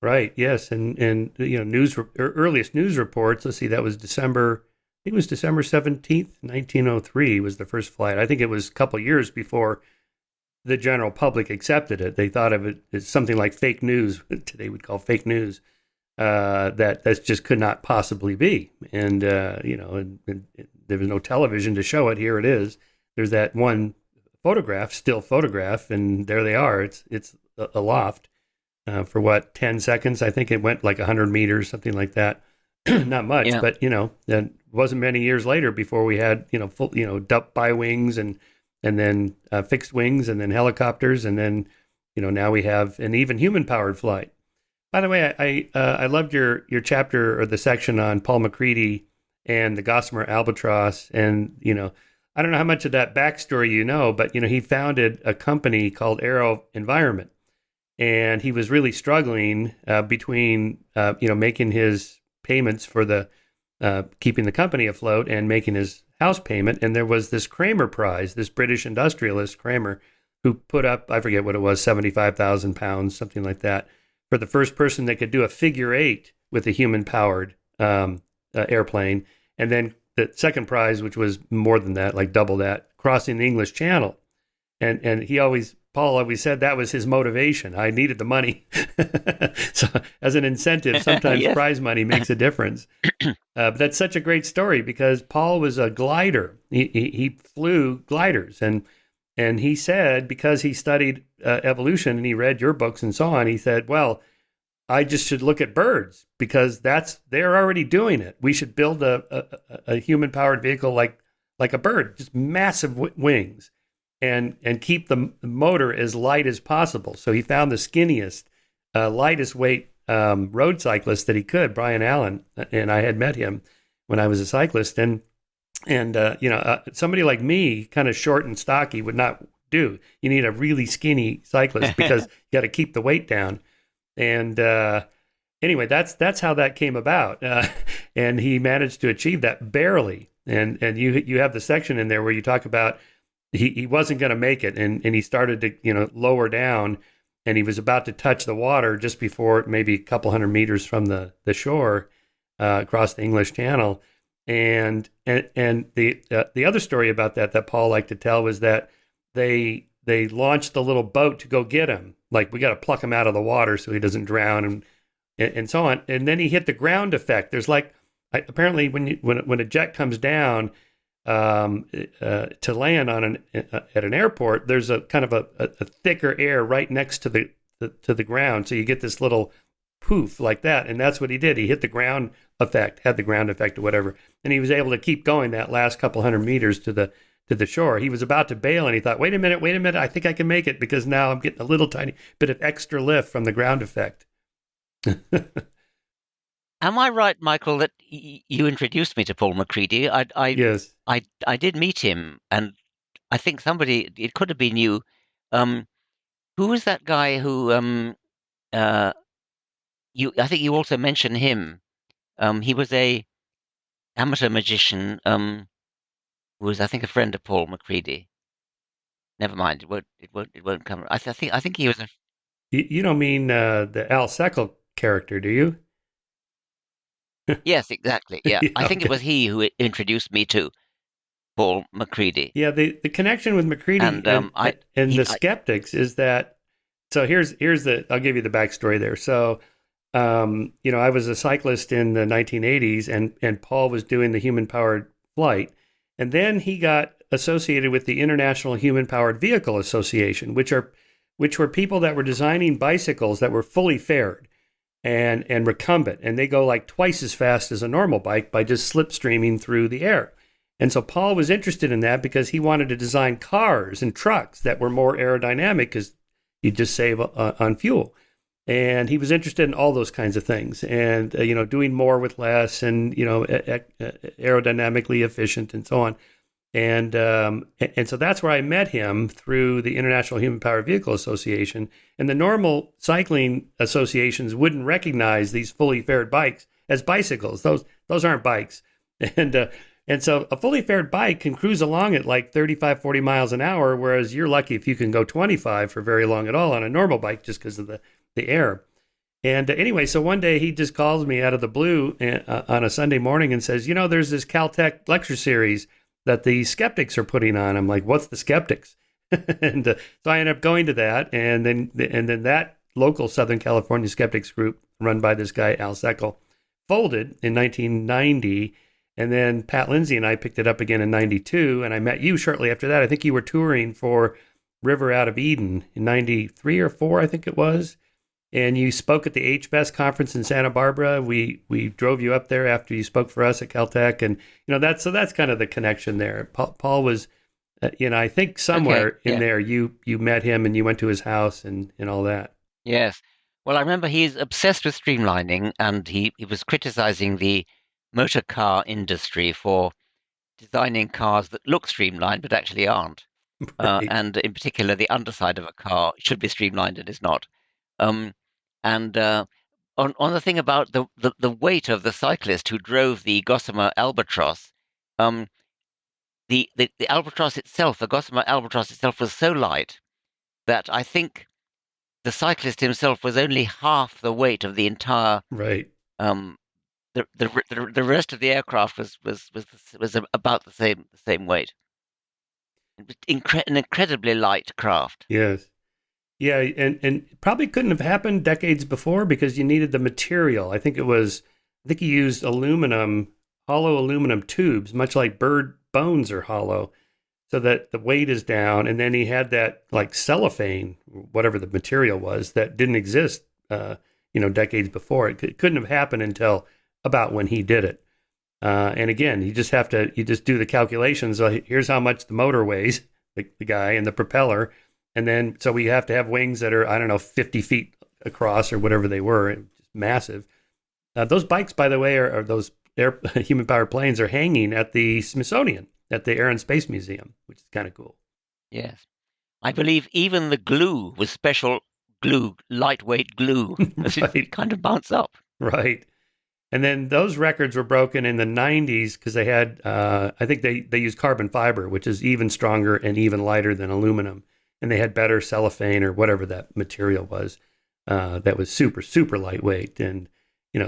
Right. Yes. And earliest news reports. Let's see. That was December. I think it was December 17th, 1903 was the first flight. I think it was a couple years before the general public accepted it. They thought of it as something like fake news. Today we'd call fake news. That just could not possibly be. And and there was no television to show it. Here it is. There's that one still photograph, and there they are. It's aloft for what, 10 seconds? I think it went like 100 meters, something like that. Not much, Yeah, but it wasn't many years later before we had full duck by wings and then fixed wings and then helicopters and then now we have an even human powered flight. By the way, I loved your chapter or the section on Paul McCready and the Gossamer Albatross, and I don't know how much of that backstory but he founded a company called Aero Environment, and he was really struggling between making his payments for the keeping the company afloat and making his house payment. And there was this Kramer Prize, this British industrialist Kramer, who put up, I forget what it was, 75,000 pounds, something like that, for the first person that could do a figure eight with a human powered airplane. And then the second prize, which was more than that, like double that, crossing the English Channel. And Paul always said that was his motivation. I needed the money. So as an incentive, sometimes yes, prize money makes a difference. But that's such a great story because Paul was a glider. He flew gliders, and he said, because he studied evolution and he read your books and so on, he said, well, I just should look at birds because they're already doing it. We should build a human powered vehicle like a bird, just massive wings, and keep the motor as light as possible. So he found the skinniest, lightest weight road cyclist that he could, Brian Allen, and I had met him when I was a cyclist, and somebody like me, kind of short and stocky, would not do. You need a really skinny cyclist because you got to keep the weight down. And anyway, that's how that came about, and he managed to achieve that barely. And you have the section in there where you talk about he wasn't going to make it, and he started to lower down, and he was about to touch the water just before maybe a couple hundred meters from the shore across the English Channel. And the other story about that Paul liked to tell was that they launched the little boat to go get him. Like, we got to pluck him out of the water so he doesn't drown, and so on. And then he hit the ground effect. There's like, apparently when a jet comes down to land on at an airport, there's a kind of a thicker air right next to the ground, so you get this little poof like that. And that's what he did. He hit the ground effect, had the ground effect or whatever, and he was able to keep going that last couple hundred meters to the shore. He was about to bail, and he thought, wait a minute, I think I can make it, because now I'm getting a little tiny bit of extra lift from the ground effect. Am I right, Michael, that you introduced me to Paul McCready? Yes. I did meet him, and I think somebody, it could have been you. Um, who was that guy who uh, I think you also mentioned him. He was a amateur magician, who was, I think, a friend of Paul McCready. Never mind, it won't come. I think he was a, You don't mean the Al Seckel character, do you? yes, exactly. Yeah, Yeah, I think it okay. was he who introduced me to Paul McCready. Yeah, the connection with McCready And and the skeptics is that. So here's the I'll give you the backstory there. So I was a cyclist in the 1980s, and Paul was doing the human powered flight, and then he got associated with the International Human Powered Vehicle Association, which were people that were designing bicycles that were fully fared and recumbent, and they go like twice as fast as a normal bike by just slipstreaming through the air. And so Paul was interested in that because he wanted to design cars and trucks that were more aerodynamic, because you just save on fuel. And he was interested in all those kinds of things, and doing more with less, and aerodynamically efficient, and so on. And so that's where I met him, through the International Human Powered Vehicle Association. And the normal cycling associations wouldn't recognize these fully fared bikes as bicycles. Those aren't bikes. And and so a fully fared bike can cruise along at like 35, 40 miles an hour, whereas you're lucky if you can go 25 for very long at all on a normal bike, just because of the air. And anyway, so one day he just calls me out of the blue on a Sunday morning and says, there's this Caltech lecture series that the skeptics are putting on. I'm like, what's the skeptics? And so I ended up going to that. And then that local Southern California skeptics group, run by this guy, Al Seckel, folded in 1990. And then Pat Lindsay and I picked it up again in 92. And I met you shortly after that. I think you were touring for River Out of Eden in 93 or 4, I think it was. And you spoke at the HBES conference in Santa Barbara. We drove you up there after you spoke for us at Caltech, and that's kind of the connection there. Paul was, I think okay, somewhere in yeah, there you met him, and you went to his house and all that. yes. Well, I remember he's obsessed with streamlining, and he was criticizing the motor car industry for designing cars that look streamlined but actually aren't. Right, And in particular, the underside of a car should be streamlined and is not. Um, and on the thing about the weight of the cyclist who drove the Gossamer Albatross, um, the Albatross itself, the Gossamer Albatross itself, was so light that I think the cyclist himself was only half the weight of the entire. right. Um, the rest of the aircraft was about the same weight. It was an incredibly light craft. Yes. Yeah, and probably couldn't have happened decades before, because you needed the material. I think he used aluminum, hollow aluminum tubes, much like bird bones are hollow, so that the weight is down. And then he had that like cellophane, whatever the material was, that didn't exist, decades before. It couldn't have happened until about when he did it. And again, you just do the calculations. Here's how much the motor weighs, the guy, and the propeller. And then, so we have to have wings that are, I don't know, 50 feet across or whatever they were, just massive. Those bikes, by the way, are those human powered planes, are hanging at the Smithsonian, at the Air and Space Museum, which is kind of cool. Yes. I believe even the glue was special glue, lightweight glue, as it Right, kind of bounce up. right. And then those records were broken in the 90s because they had, I think they used carbon fiber, which is even stronger and even lighter than aluminum. And they had better cellophane or whatever that material was that was super, super lightweight. And,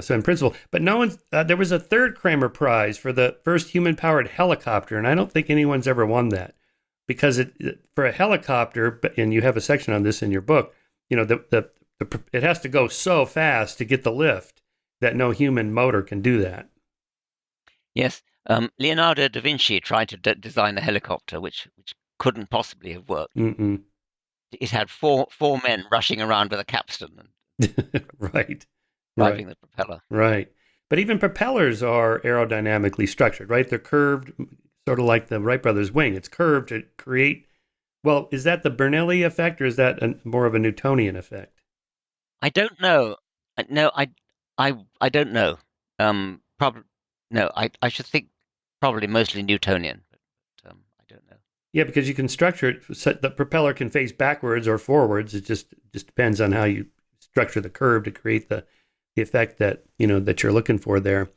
so in principle, but no one, there was a third Kramer Prize for the first human powered helicopter. And I don't think anyone's ever won that because for a helicopter, and you have a section on this in your book, it has to go so fast to get the lift that no human motor can do that. Yes. Leonardo da Vinci tried to design a helicopter, which couldn't possibly have worked. Mm-mm. It had four men rushing around with a capstan and Right, right, driving the propeller. right. But even propellers are aerodynamically structured, right? They're curved, sort of like the Wright brothers' wing. It's curved to create. Well, is that the Bernoulli effect, or is that more of a Newtonian effect? I don't know. No, I don't know. Probably no. I should think probably mostly Newtonian, but I don't know. Yeah, because you can structure it so the propeller can face backwards or forwards. It just depends on how you structure the curve to create the effect that that you're looking for there.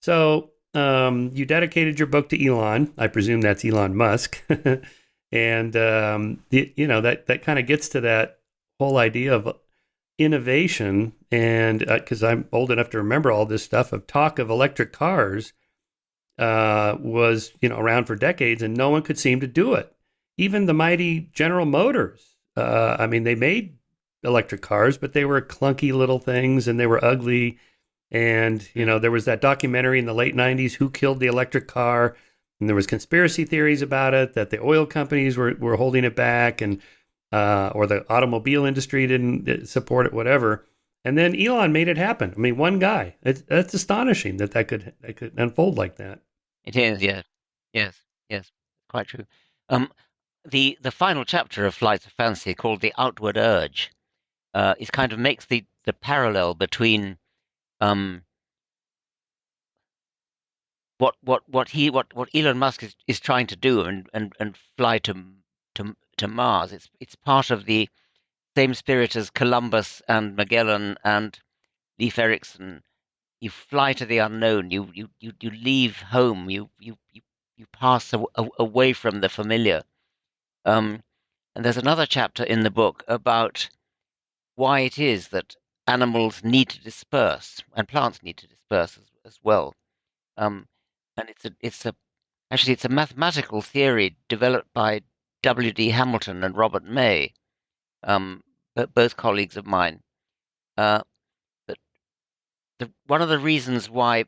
So you dedicated your book to Elon. I presume that's Elon Musk, and that kind of gets to that whole idea of innovation. And because I'm old enough to remember all this stuff of talk of electric cars was around for decades, and no one could seem to do it. Even the mighty General Motors. I mean, they made electric cars, but they were clunky little things, and they were ugly. And there was that documentary in the late '90s, "Who Killed the Electric Car?" And there was conspiracy theories about it that the oil companies were holding it back, and or the automobile industry didn't support it, whatever. And then Elon made it happen. I mean, one guy. That's astonishing that could unfold like that. It is, yeah, yes, yes, quite true. Um, the final chapter of Flights of Fancy, called "The Outward Urge," is kind of makes the parallel between um what Elon Musk is trying to do and fly to Mars. It's part of the same spirit as Columbus and Magellan and Leif Erikson. You fly to the unknown. You leave home. You pass away from the familiar. Um, and there's another chapter in the book about why it is that animals need to disperse and plants need to disperse as well. Um, and it's a mathematical theory developed by W.D. Hamilton and Robert May, both colleagues of mine. Uh, that one of the reasons why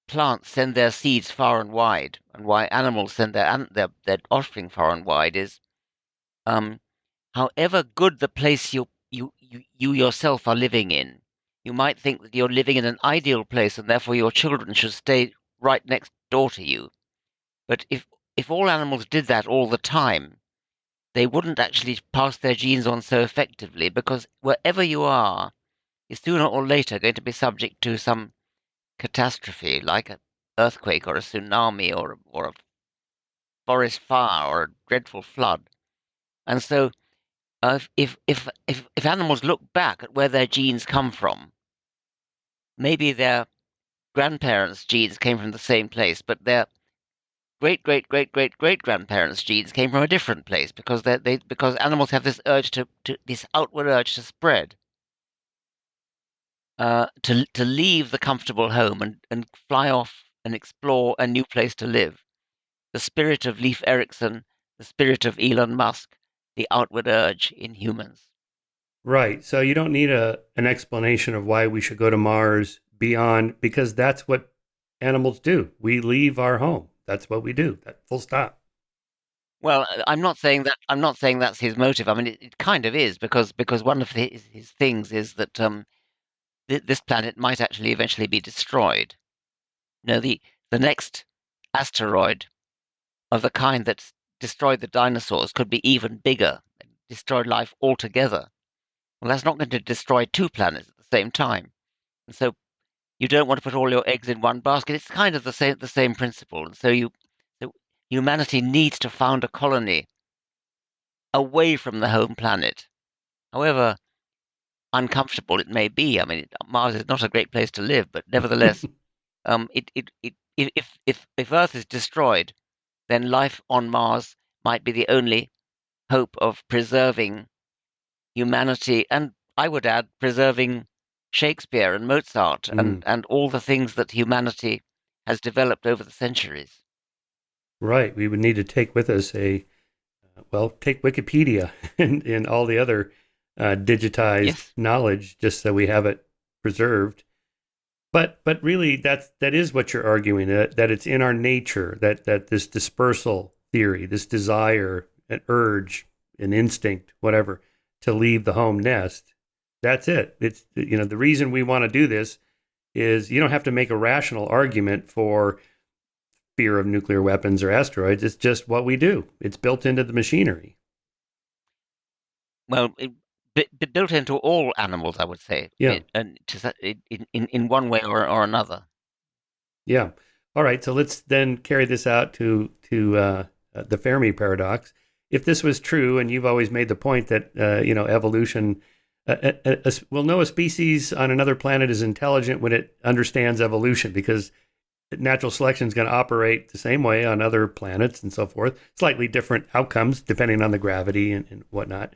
plants send their seeds far and wide, and why animals send their offspring far and wide, is um, however good the place you yourself are living in, you might think that you're living in an ideal place, and therefore your children should stay right next door to you. But if all animals did that all the time, they wouldn't actually pass their genes on so effectively, because wherever you are, you're sooner or later going to be subject to some catastrophe, like an earthquake or a tsunami or a forest fire or a dreadful flood. And so, if animals look back at where their genes come from, maybe their grandparents' genes came from the same place, but their great grandparents' genes came from a different place, because because animals have this urge to this outward urge to spread, to leave the comfortable home and fly off and explore a new place to live. The spirit of Leif Erikson, the spirit of Elon Musk, the outward urge in humans. Right. So you don't need an explanation of why we should go to Mars beyond because that's what animals do. We leave our home. That's what we do. That full stop. Well, I'm not saying that. I'm not saying that's his motive. I mean, it kind of is, because one of his things is that this planet might actually eventually be destroyed. You know, the next asteroid of the kind that destroyed the dinosaurs could be even bigger, destroy life altogether. Well, that's not going to destroy two planets at the same time. And so you don't want to put all your eggs in one basket. It's kind of the same principle. And so humanity needs to found a colony away from the home planet. However, uncomfortable it may be. I mean, Mars is not a great place to live, but nevertheless, if Earth is destroyed, then life on Mars might be the only hope of preserving humanity, and I would add preserving Shakespeare and Mozart Mm, and all the things that humanity has developed over the centuries. right. We would need to take with us take Wikipedia and all the other digitized Yes. knowledge just so we have it preserved. But really, that is what you're arguing, that it's in our nature, that this dispersal theory, this desire, an urge, an instinct, whatever, to leave the home nest. That's it. It's, the reason we want to do this is you don't have to make a rational argument for fear of nuclear weapons or asteroids. It's just what we do. It's built into the machinery. Well, built into all animals, I would say, Yeah. and in one way or another. Yeah. All right. So let's then carry this out to the Fermi paradox. If this was true, and you've always made the point that evolution, we'll know a species on another planet is intelligent when it understands evolution, because natural selection is going to operate the same way on other planets and so forth. Slightly different outcomes depending on the gravity and whatnot.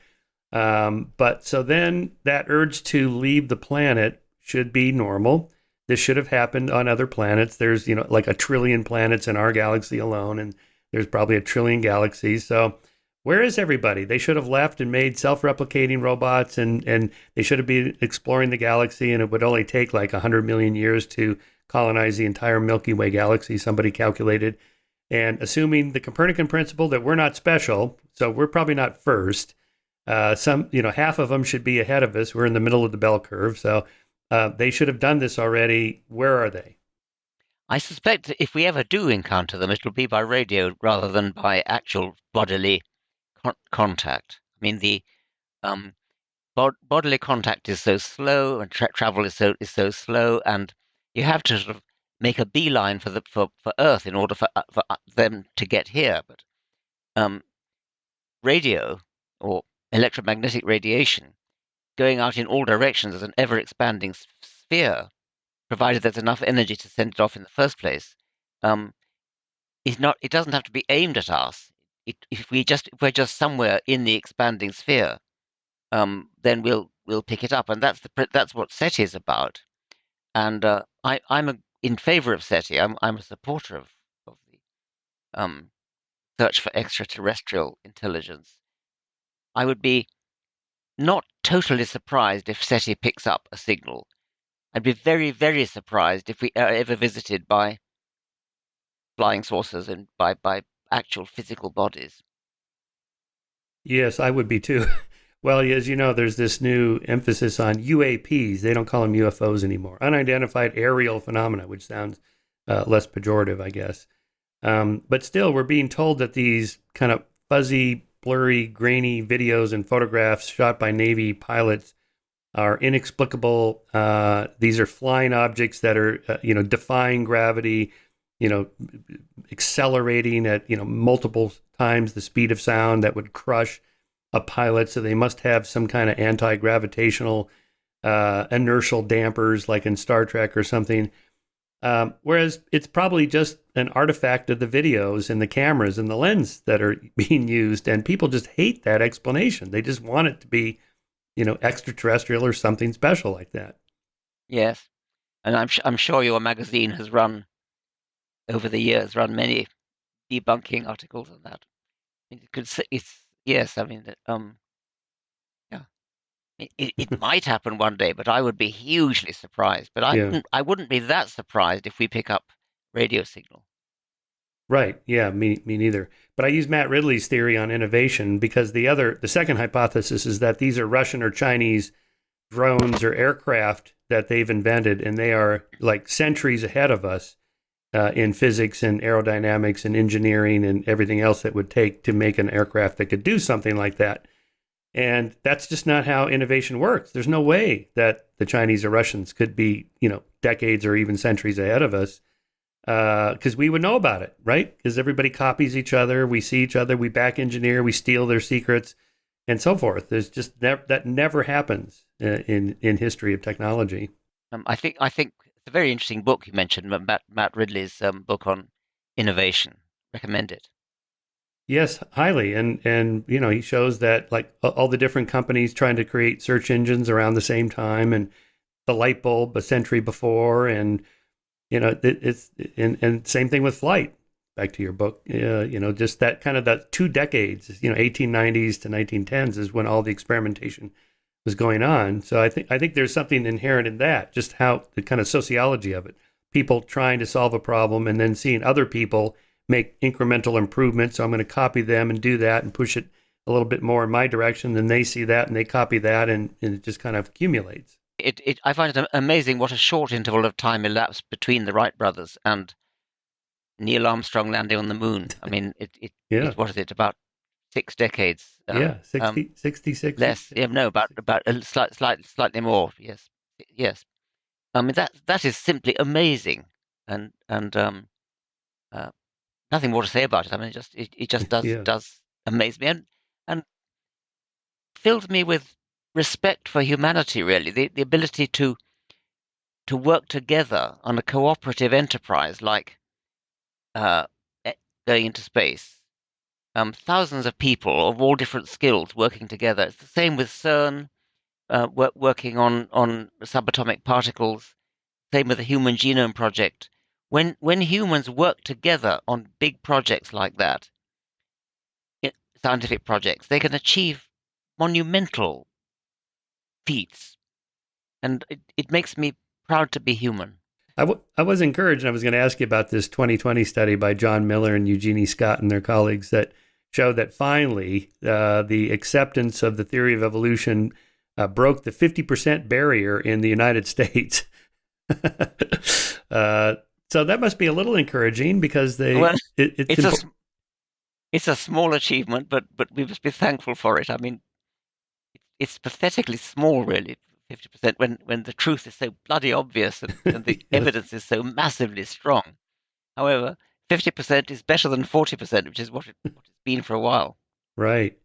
But so then that urge to leave the planet should be normal. This should have happened on other planets. There's, like a trillion planets in our galaxy alone, and there's probably a trillion galaxies. So where is everybody? They should have left and made self-replicating robots, and they should have been exploring the galaxy, and it would only take like 100 million years to colonize the entire Milky Way galaxy, somebody calculated. And assuming the Copernican principle that we're not special, so we're probably not first. Half of them should be ahead of us. We're in the middle of the bell curve. So they should have done this already. Where are they? I suspect that if we ever do encounter them, it'll be by radio rather than by actual bodily contact. I mean, the um, bodily contact is so slow, and travel is so slow, and you have to sort of make a beeline for Earth in order for them to get here. But um, radio or electromagnetic radiation going out in all directions as an ever expanding sphere, provided there's enough energy to send it off in the first place, um, is not. It doesn't have to be aimed at us. If we're just somewhere in the expanding sphere, then we'll pick it up, and that's what SETI is about. And I'm in favor of SETI. I'm a supporter of the um, search for extraterrestrial intelligence. I would be not totally surprised if SETI picks up a signal. I'd be very, very surprised if we are ever visited by flying saucers and by actual physical bodies. Yes, I would be too. Well, as you know, there's this new emphasis on UAPs. They don't call them UFOs anymore. Unidentified aerial phenomena, which sounds less pejorative, I guess. But still, we're being told that these kind of fuzzy, blurry, grainy videos and photographs shot by Navy pilots are inexplicable. These are flying objects that are, defying gravity, you know, accelerating at, multiple times the speed of sound that would crush a pilot. So they must have some kind of anti-gravitational inertial dampers like in Star Trek or something. Whereas it's probably just an artifact of the videos and the cameras and the lens that are being used. And people just hate that explanation. They just want it to be, extraterrestrial or something special like that. Yes, and I'm sure your magazine has run over the years run many debunking articles on that. It could say it's yes. I mean, yeah, it might happen one day, but I would be hugely surprised. But Yeah. I wouldn't be that surprised if we pick up radio signal. Right. Yeah, me neither. But I use Matt Ridley's theory on innovation because the second hypothesis is that these are Russian or Chinese drones or aircraft that they've invented, and they are like centuries ahead of us in physics and aerodynamics and engineering and everything else that would take to make an aircraft that could do something like that. And that's just not how innovation works. There's no way that the Chinese or Russians could be, decades or even centuries ahead of us, because we would know about it, right? Because everybody copies each other. We see each other. We back engineer. We steal their secrets. and so forth. There's just that never happens in history of technology. I think it's a very interesting book you mentioned, Matt Ridley's book on innovation. Recommend it. Yes, highly. And he shows that like all the different companies trying to create search engines around the same time, and the light bulb a century before, and it's and same thing with flight. Back to your book, just that kind of that 2 decades, 1890s to 1910s is when all the experimentation was going on. So I think there's something inherent in that, just how the kind of sociology of it, people trying to solve a problem and then seeing other people make incremental improvements. So I'm going to copy them and do that and push it a little bit more in my direction. Then they see that and they copy that, and it just kind of accumulates. I find it amazing what a short interval of time elapsed between the Wright brothers and Neil Armstrong landing on the moon. I mean, Yeah. it what is it, about 6 decades? Yeah. 66. Less, yeah, no, about a slightly more. Yes, yes. I mean that is simply amazing, and uh, nothing more to say about it. I mean, it just Yeah. does amaze me, and fills me with respect for humanity. Really, the ability to work together on a cooperative enterprise like uh, e- going into space. Thousands of people of all different skills working together. It's the same with CERN, working on subatomic particles. Same with the Human Genome Project. When humans work together on big projects like that, scientific projects, they can achieve monumental feats, and it makes me proud to be human. I was encouraged, and I was going to ask you about this 2020 study by John Miller and Eugenie Scott and their colleagues that showed that finally the acceptance of the theory of evolution broke the 50% barrier in the United States. uh, so that must be a little encouraging because Well, it's it's a important. it's a small achievement, but we must be thankful for it. I mean, it's pathetically small, really. 50% when the truth is so bloody obvious and the Yes, evidence is so massively strong. However, 50% is better than 40%, which is what it's been for a while. right.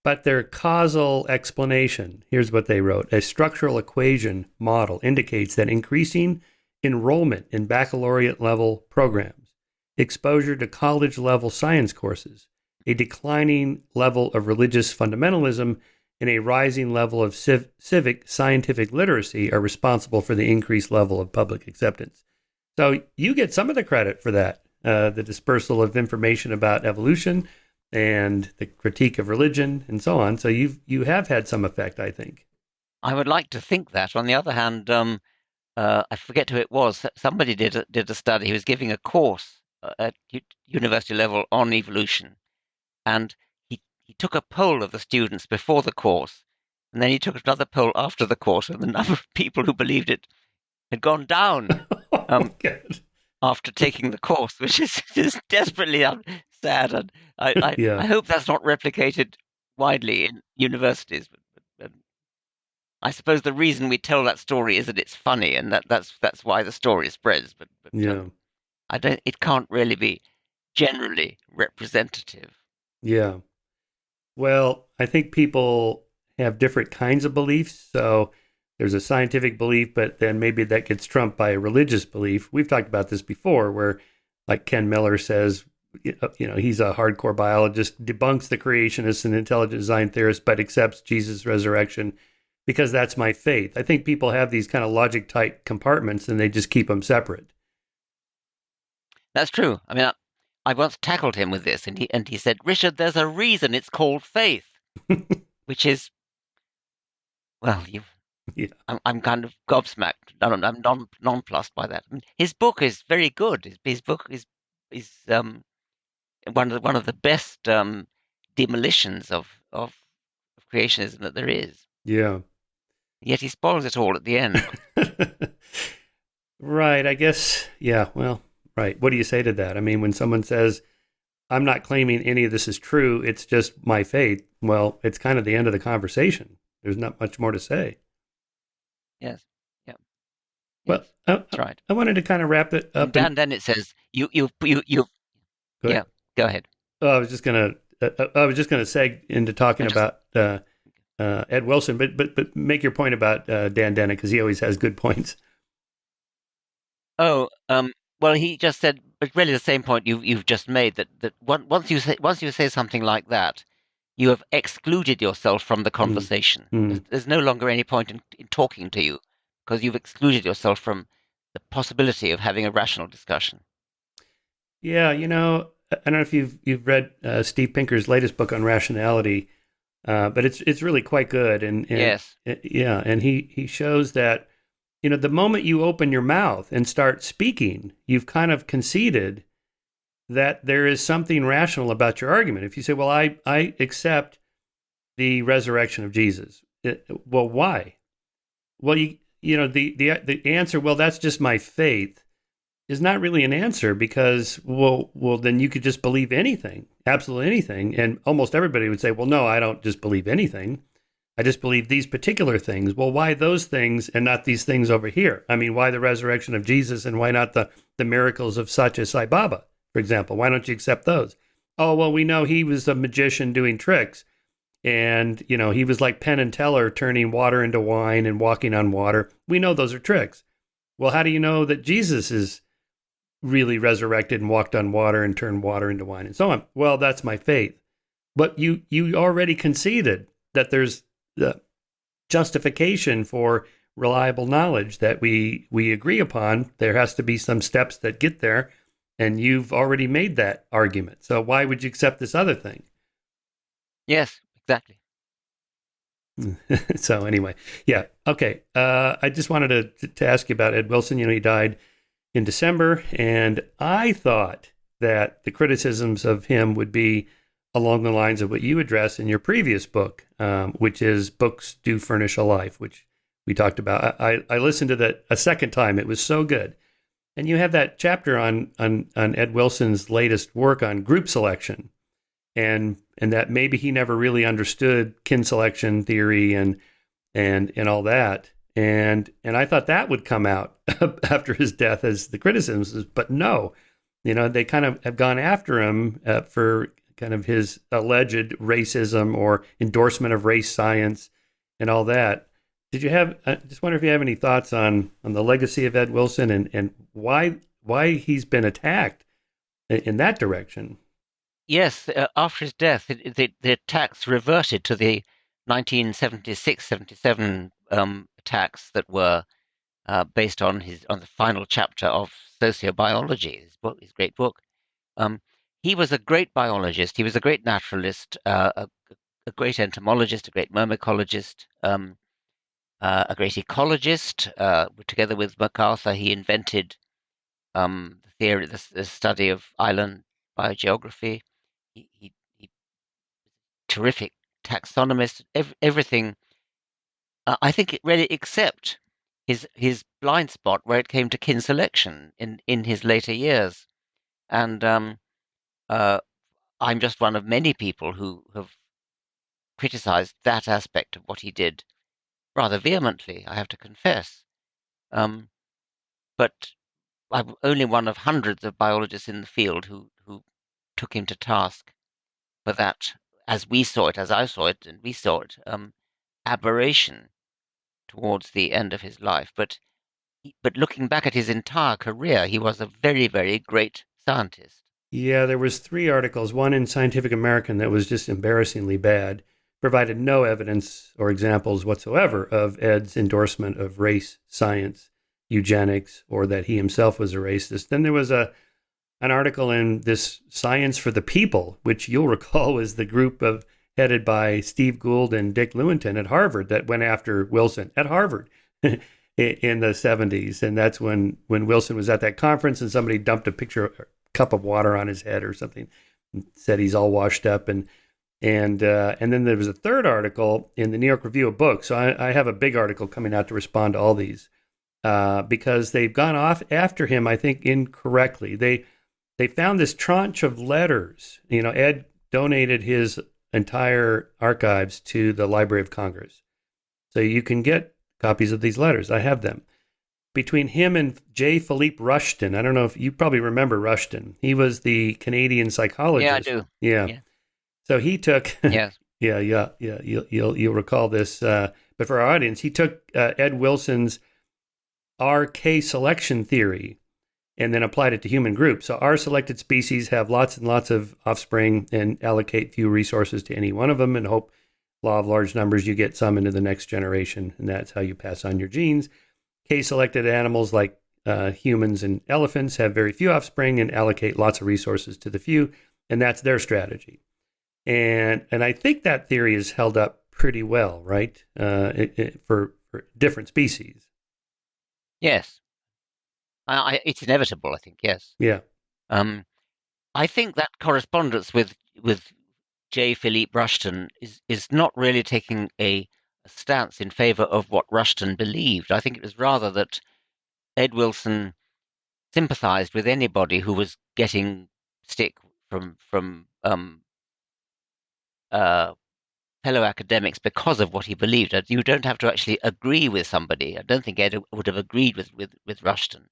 But their causal explanation, here's what they wrote. A structural equation model indicates that increasing enrollment in baccalaureate level programs, exposure to college level science courses, a declining level of religious fundamentalism, and a rising level of civic scientific literacy are responsible for the increased level of public acceptance. So you get some of the credit for that, the dispersal of information about evolution and the critique of religion and so on. So you have had some effect, I think. I would like to think that. On the other hand, I forget who it was. Somebody did a study. He was giving a course at university level on evolution, and he took a poll of the students before the course, and then he took another poll after the course, and the number of people who believed it had gone down Oh, um, good. after taking the course, which is just desperately sad. And Yeah, I hope that's not replicated widely in universities. But I suppose the reason we tell that story is that it's funny, and that's why the story spreads. But yeah, I don't. It can't really be generally representative. yeah. Well, I think people have different kinds of beliefs. So there's a scientific belief, but then maybe that gets trumped by a religious belief. We've talked about this before, where like Ken Miller says, he's a hardcore biologist, debunks the creationists and intelligent design theorists, but accepts Jesus' resurrection because that's my faith. I think people have these kind of logic type compartments and they just keep them separate. That's true. I mean, I once tackled him with this, and he said, "Richard, there's a reason it's called faith," which is, well, you Yeah, I'm kind of gobsmacked. I'm nonplussed by that. I mean, his book is very good. His book is one of the best demolitions of creationism that there is. yeah. Yet he spoils it all at the end. Right. I guess, yeah. Well, right. What do you say to that? I mean, when someone says, I'm not claiming any of this is true, it's just my faith, well, it's kind of the end of the conversation. There's not much more to say. Yes, yeah, Well, yes, that's right. I wanted to kind of wrap it And up and then it says you. go ahead. Yeah, go ahead. I was just gonna say into talking I just about Ed Wilson, but make your point about Dan Dennett, because he always has good points. Oh, well, he just said, but really the same point you've just made that once you say something like that, you have excluded yourself from the Mm, conversation. mm. There's no longer any point in talking to you because you've excluded yourself from the possibility of having a rational discussion. Yeah, I don't know if you've read Steve Pinker's latest book on rationality, but it's really quite good, and Yes. yeah, and he shows that the moment you open your mouth and start speaking, you've kind of conceded that there is something rational about your argument. If you say, "Well, I accept the resurrection of Jesus," well, why? Well, the answer, well, that's just my faith, is not really an answer, because well then you could just believe anything, absolutely anything, and almost everybody would say, well, no, I don't just believe anything. I just believe these particular things. Well, why those things and not these things over here? I mean, why the resurrection of Jesus and why not the miracles of Satya Sai Baba, for example? Why don't you accept those? Oh, well, we know he was a magician doing tricks. And, he was like Penn and Teller, turning water into wine and walking on water. We know those are tricks. Well, how do you know that Jesus is really resurrected and walked on water and turned water into wine and so on? Well, that's my faith. But you already conceded that there's the justification for reliable knowledge that we agree upon. There has to be some steps that get there, and you've already made that argument. So why would you accept this other thing? Yes, exactly. So anyway, yeah, okay. I just wanted to ask you about Ed Wilson. He died in December, and I thought that the criticisms of him would be along the lines of what you address in your previous book, which is Books Do Furnish a Life, which we talked about. I listened to that a second time. It was so good. And you have that chapter on Ed Wilson's latest work on group selection, and that maybe he never really understood kin selection theory and all that. And I thought that would come out after his death as the criticisms, but no, they kind of have gone after him for kind of his alleged racism or endorsement of race science and all that. Did you have? I just wonder if you have any thoughts on the legacy of Ed Wilson and why he's been attacked in that direction. Yes, after his death, the attacks reverted to the 1976-77 attacks that were based on the final chapter of sociobiology, his great book. Um, he was a great biologist. He was a great naturalist, a great entomologist, a great myrmecologist, a great ecologist. Together with MacArthur, he invented the theory, the study of island biogeography. He terrific taxonomist. Everything. I think it really, except his blind spot where it came to kin selection in his later years. And uh, I'm just one of many people who have criticized that aspect of what he did rather vehemently, I have to confess. Um, but I'm only one of hundreds of biologists in the field who took him to task for that, as we saw it, as I saw it, and we saw it, aberration towards the end of his life. But looking back at his entire career, he was a very, very great scientist. Yeah, there was 3 articles, one in Scientific American that was just embarrassingly bad, provided no evidence or examples whatsoever of Ed's endorsement of race science, eugenics, or that he himself was a racist. Then there was an article in this Science for the People, which you'll recall was the group headed by Steve Gould and Dick Lewontin at Harvard that went after Wilson at Harvard in the 70s. And that's when Wilson was at that conference and somebody dumped a cup of water on his head or something, and said he's all washed up. And then there was a third article in the New York Review of Books. So I have a big article coming out to respond to all these because they've gone off after him, I think, incorrectly. They found this tranche of letters. Ed donated his entire archives to the Library of Congress. So you can get copies of these letters. I have them. Between him and J. Philippe Rushton, I don't know if you probably remember Rushton. He was the Canadian Yeah, I psychologist. do. Yeah. Yeah. So he took Yes. Yeah. You'll recall this. But for our audience, he took Ed Wilson's RK selection theory and then applied it to human groups. So our selected species have lots and lots of offspring and allocate few resources to any one of them and hope, law of large numbers, you get some into the next generation, and that's how you pass on your genes. K-selected animals like humans and elephants have very few offspring and allocate lots of resources to the few, and that's their strategy. And I think that theory is held up pretty well, right? For different species. Yes, it's inevitable, I think. Yes. Yeah. I think that correspondence with J. Philippe Rushton is not really taking a stance in favor of what Rushton believed. I think it was rather that Ed Wilson sympathized with anybody who was getting stick from uh, fellow academics because of what he believed. You don't have to actually agree with somebody. I don't think Ed would have agreed with Rushton,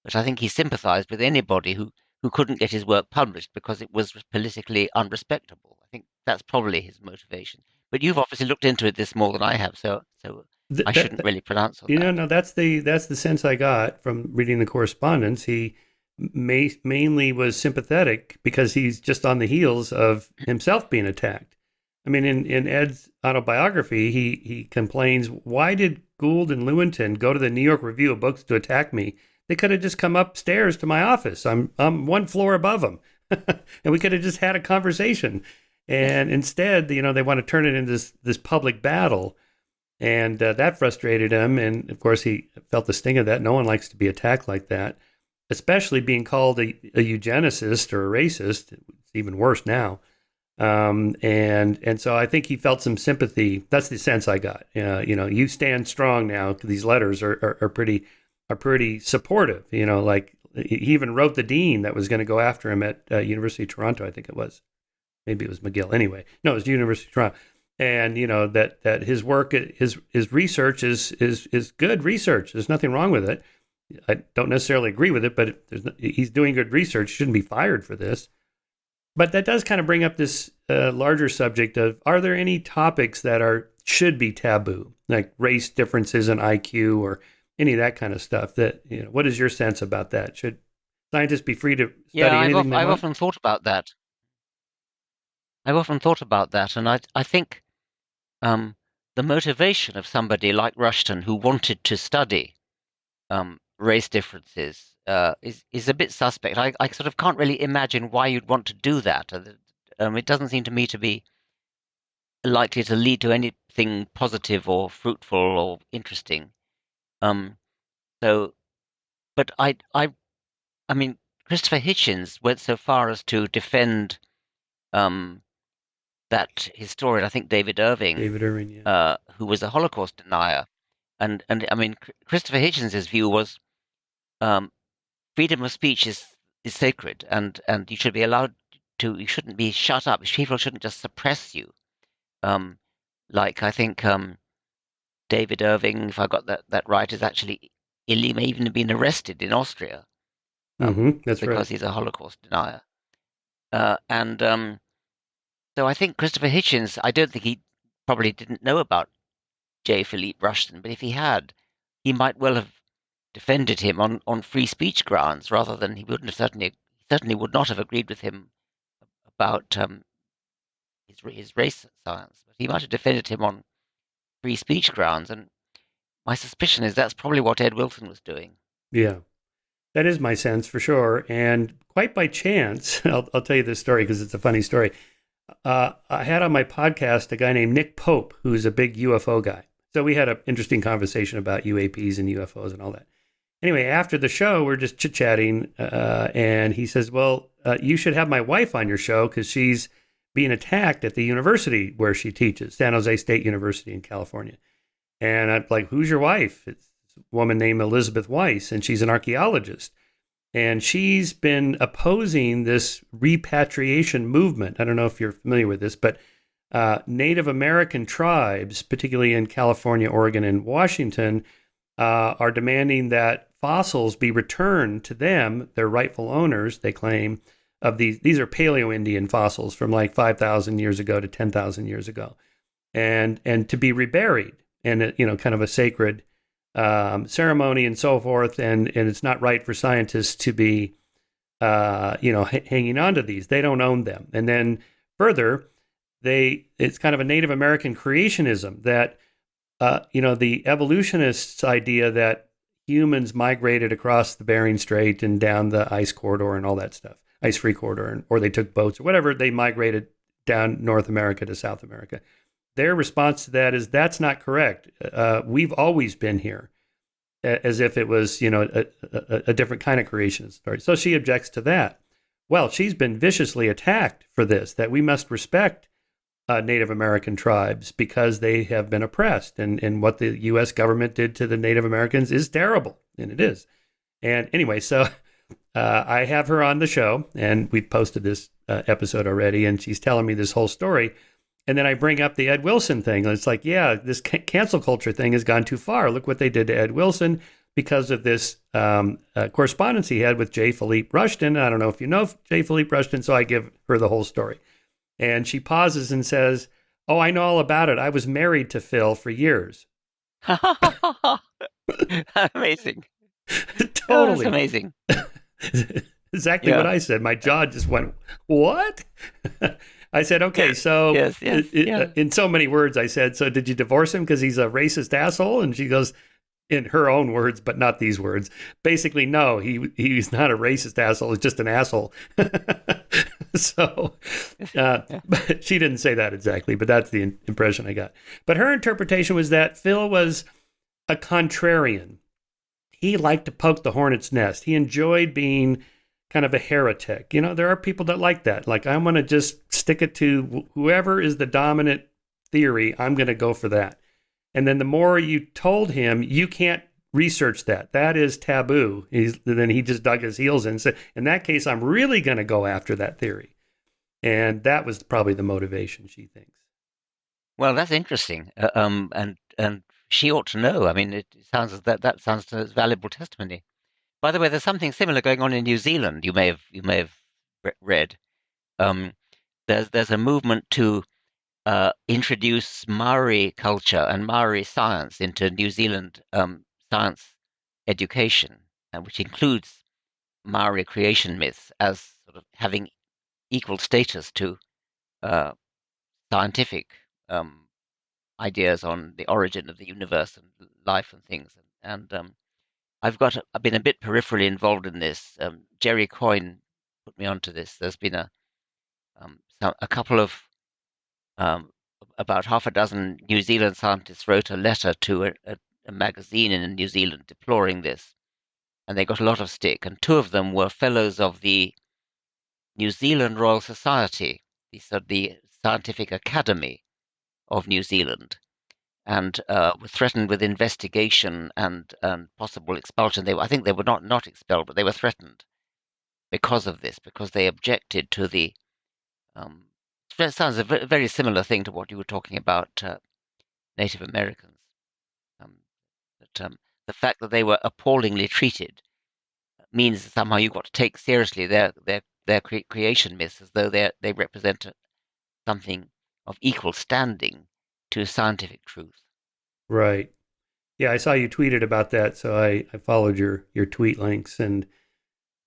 but I think he sympathized with anybody who couldn't get his work published because it was politically unrespectable. I think that's probably his motivation. But you've obviously looked into it this more than I have, so I shouldn't really pronounce on that. No, that's the sense I got from reading the correspondence. He mainly was sympathetic because he's just on the heels of himself being attacked. I mean, in Ed's autobiography, he complains, why did Gould and Lewontin go to the New York Review of Books to attack me? They could have just come upstairs to my office. I'm one floor above them, and we could have just had a conversation. And instead, they want to turn it into this public battle. And that frustrated him. And of course, he felt the sting of that. No one likes to be attacked like that, especially being called a eugenicist or a racist. It's even worse now. And so I think he felt some sympathy. That's the sense I got. You stand strong now. These letters are pretty supportive. Like he even wrote the dean that was going to go after him at University of Toronto. I think it was. Maybe it was McGill. Anyway, no, it was University of Toronto. And that his work, his research is good research. There's nothing wrong with it. I don't necessarily agree with it, but he's doing good research. Shouldn't be fired for this. But that does kind of bring up this larger subject of, are there any topics that should be taboo, like race differences in IQ or any of that kind of stuff? That what is your sense about that? Should scientists be free to study anything they want? I've often thought about that. And I think the motivation of somebody like Rushton who wanted to study race differences is a bit suspect. I sort of can't really imagine why you'd want to do that. It doesn't seem to me to be likely to lead to anything positive or fruitful or interesting. So, but I mean, Christopher Hitchens went so far as to defend that historian, I think David Irving, yeah. who was a Holocaust denier. And I mean, Christopher Hitchens' view was freedom of speech is sacred, and you should be allowed to. You shouldn't be shut up. People shouldn't just suppress you. Like I think David Irving, if I got that right, is actually he may even have been arrested in Austria that's because right. he's a Holocaust denier. And so I think Christopher Hitchens, I don't think he probably didn't know about J. Philippe Rushton, but if he had, he might well have defended him on free speech grounds rather than he certainly would not have agreed with him about his race science, but he might have defended him on free speech grounds. And my suspicion is that's probably what Ed Wilson was doing. Yeah, that is my sense for sure. And quite by chance, I'll tell you this story because it's a funny story. I had on my podcast a guy named Nick Pope, who's a big UFO guy. So we had an interesting conversation about UAPs and UFOs and all that. Anyway, after the show, we're just chit-chatting, and he says, well, you should have my wife on your show because she's being attacked at the university where she teaches, San Jose State University in California. And I'm like, who's your wife? It's a woman named Elizabeth Weiss, and she's an archaeologist. And she's been opposing this repatriation movement. I don't know if you're familiar with this, but Native American tribes, particularly in California, Oregon, and Washington, are demanding that fossils be returned to them, their rightful owners, they claim, of these are Paleo-Indian fossils from like 5,000 years ago to 10,000 years ago, and to be reburied and kind of a sacred ceremony and so forth, and it's not right for scientists to be hanging on to these. They don't own them. And then further, it's kind of a Native American creationism that the evolutionists' idea that humans migrated across the Bering Strait and down the ice corridor and all that stuff, ice-free corridor, or they took boats or whatever, they migrated down North America to South America. Their response to that is that's not correct. We've always been here, as if it was, a different kind of creation story. So she objects to that. Well, she's been viciously attacked for this, that we must respect Native American tribes because they have been oppressed. And what the U.S. government did to the Native Americans is terrible, and it is. And anyway, so I have her on the show, and we've posted this episode already, and she's telling me this whole story. And then I bring up the Ed Wilson thing. And it's like, yeah, this cancel culture thing has gone too far. Look what they did to Ed Wilson because of this correspondence he had with J. Philippe Rushton. I don't know if you know J. Philippe Rushton, so I give her the whole story. And she pauses and says, "Oh, I know all about it. I was married to Phil for years." Amazing. Totally. Oh, that's amazing. Exactly what I said. My jaw just went, what? I said, okay, so yes, in so many words, I said, so did you divorce him because he's a racist asshole? And she goes, in her own words, but not these words, basically, no, he's not a racist asshole. He's just an asshole. So, but she didn't say that exactly, but that's the impression I got. But her interpretation was that Phil was a contrarian. He liked to poke the hornet's nest. He enjoyed being kind of a heretic. There are people that like that. Like, I'm going to just stick it to whoever is the dominant theory. I'm going to go for that. And then the more you told him, you can't research that. That is taboo. Then he just dug his heels in and said, in that case, I'm really going to go after that theory. And that was probably the motivation, she thinks. Well, that's interesting. And she ought to know. I mean, it sounds as that sounds as valuable testimony. By the way, there's something similar going on in New Zealand. You may have read. There's a movement to introduce Maori culture and Maori science into New Zealand science education, and which includes Maori creation myths as sort of having equal status to scientific ideas on the origin of the universe and life and things. And I've been a bit peripherally involved in this. Jerry Coyne put me onto this. There's been a couple of about half a dozen New Zealand scientists wrote a letter to a magazine in New Zealand deploring this, and they got a lot of stick. And two of them were fellows of the New Zealand Royal Society, the Scientific Academy of New Zealand, and were threatened with investigation and possible expulsion. I think they were not expelled, but they were threatened because of this, because they objected to the. It sounds a very similar thing to what you were talking about Native Americans. The fact that they were appallingly treated means that somehow you've got to take seriously their creation myths as though they represent something of equal standing to scientific truth. Right. Yeah, I saw you tweeted about that, so I followed your tweet links. And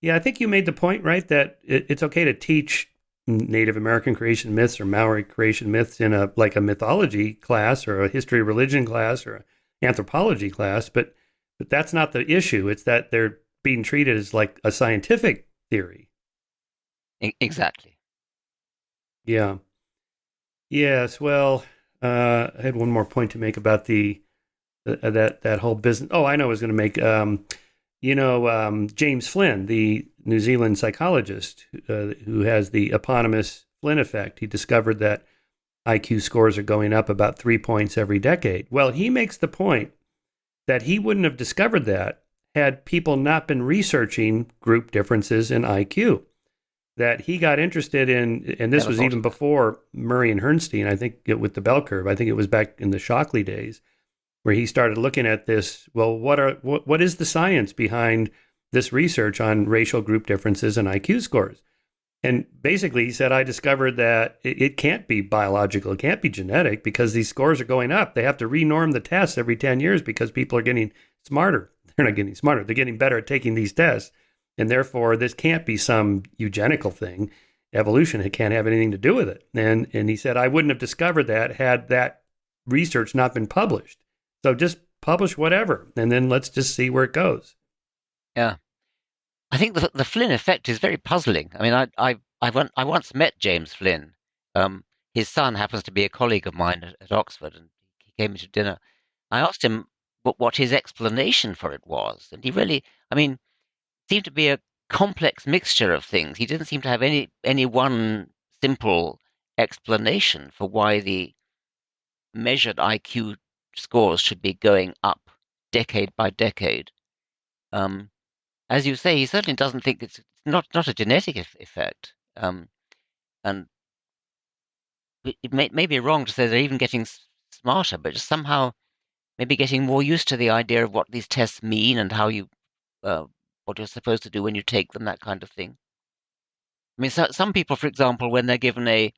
yeah, I think you made the point, right, that it's okay to teach Native American creation myths or Maori creation myths in a mythology class or a history religion class or an anthropology class, but that's not the issue. It's that they're being treated as like a scientific theory. Exactly. Yeah. Yes. Well, I had one more point to make about that whole business. Oh, I know. I was going to make. James Flynn, the New Zealand psychologist who has the eponymous Flynn effect. He discovered that IQ scores are going up about 3 points every decade. Well, he makes the point that he wouldn't have discovered that had people not been researching group differences in IQ. That he got interested in, and this was even before Murray and Herrnstein, I think, with the bell curve. I think it was back in the Shockley days, where he started looking at this. Well, what is the science behind this research on racial group differences and IQ scores? And basically, he said, I discovered that it can't be biological, it can't be genetic because these scores are going up. They have to renorm the tests every 10 years because people are getting smarter. They're not getting smarter, they're getting better at taking these tests. And therefore, this can't be some eugenical thing. Evolution, it can't have anything to do with it. And he said, I wouldn't have discovered that had that research not been published. So just publish whatever, and then let's just see where it goes. Yeah. I think the Flynn effect is very puzzling. I mean, I once met James Flynn. His son happens to be a colleague of mine at Oxford, and he came to dinner. I asked him what his explanation for it was, and he really, I mean, seemed to be a complex mixture of things. He didn't seem to have any one simple explanation for why the measured IQ scores should be going up decade by decade. Um, as you say, he certainly doesn't think it's not a genetic effect. And it may be wrong to say they're even getting smarter, but just somehow maybe getting more used to the idea of what these tests mean and how you what you're supposed to do when you take them, that kind of thing. I mean, some people, for example, when they're given a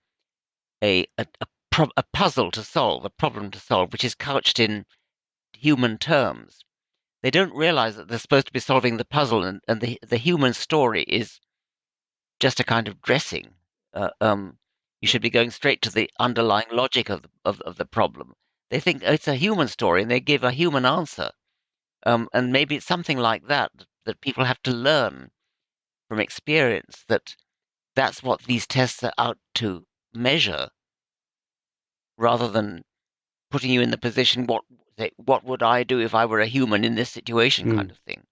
puzzle to solve, a problem to solve, which is couched in human terms, they don't realize that they're supposed to be solving the puzzle, and the human story is just a kind of dressing. Uh, um, you should be going straight to the underlying logic of the problem. They think it's a human story, and they give a human answer. And maybe it's something like that people have to learn from experience, that that's what these tests are out to measure, rather than putting you in the position, what would I do if I were a human in this situation, kind Hmm. of thing.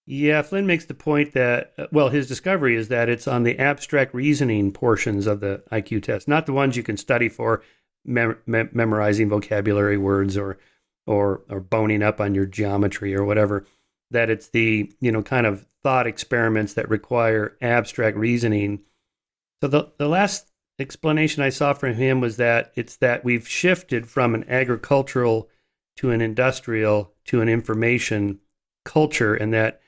Yeah, Flynn makes the point that, well, his discovery is that it's on the abstract reasoning portions of the IQ test, not the ones you can study for memorizing vocabulary words or boning up on your geometry or whatever. That it's the, kind of thought experiments that require abstract reasoning. So the last explanation I saw from him was that it's that we've shifted from an agricultural to an industrial to an information culture, and that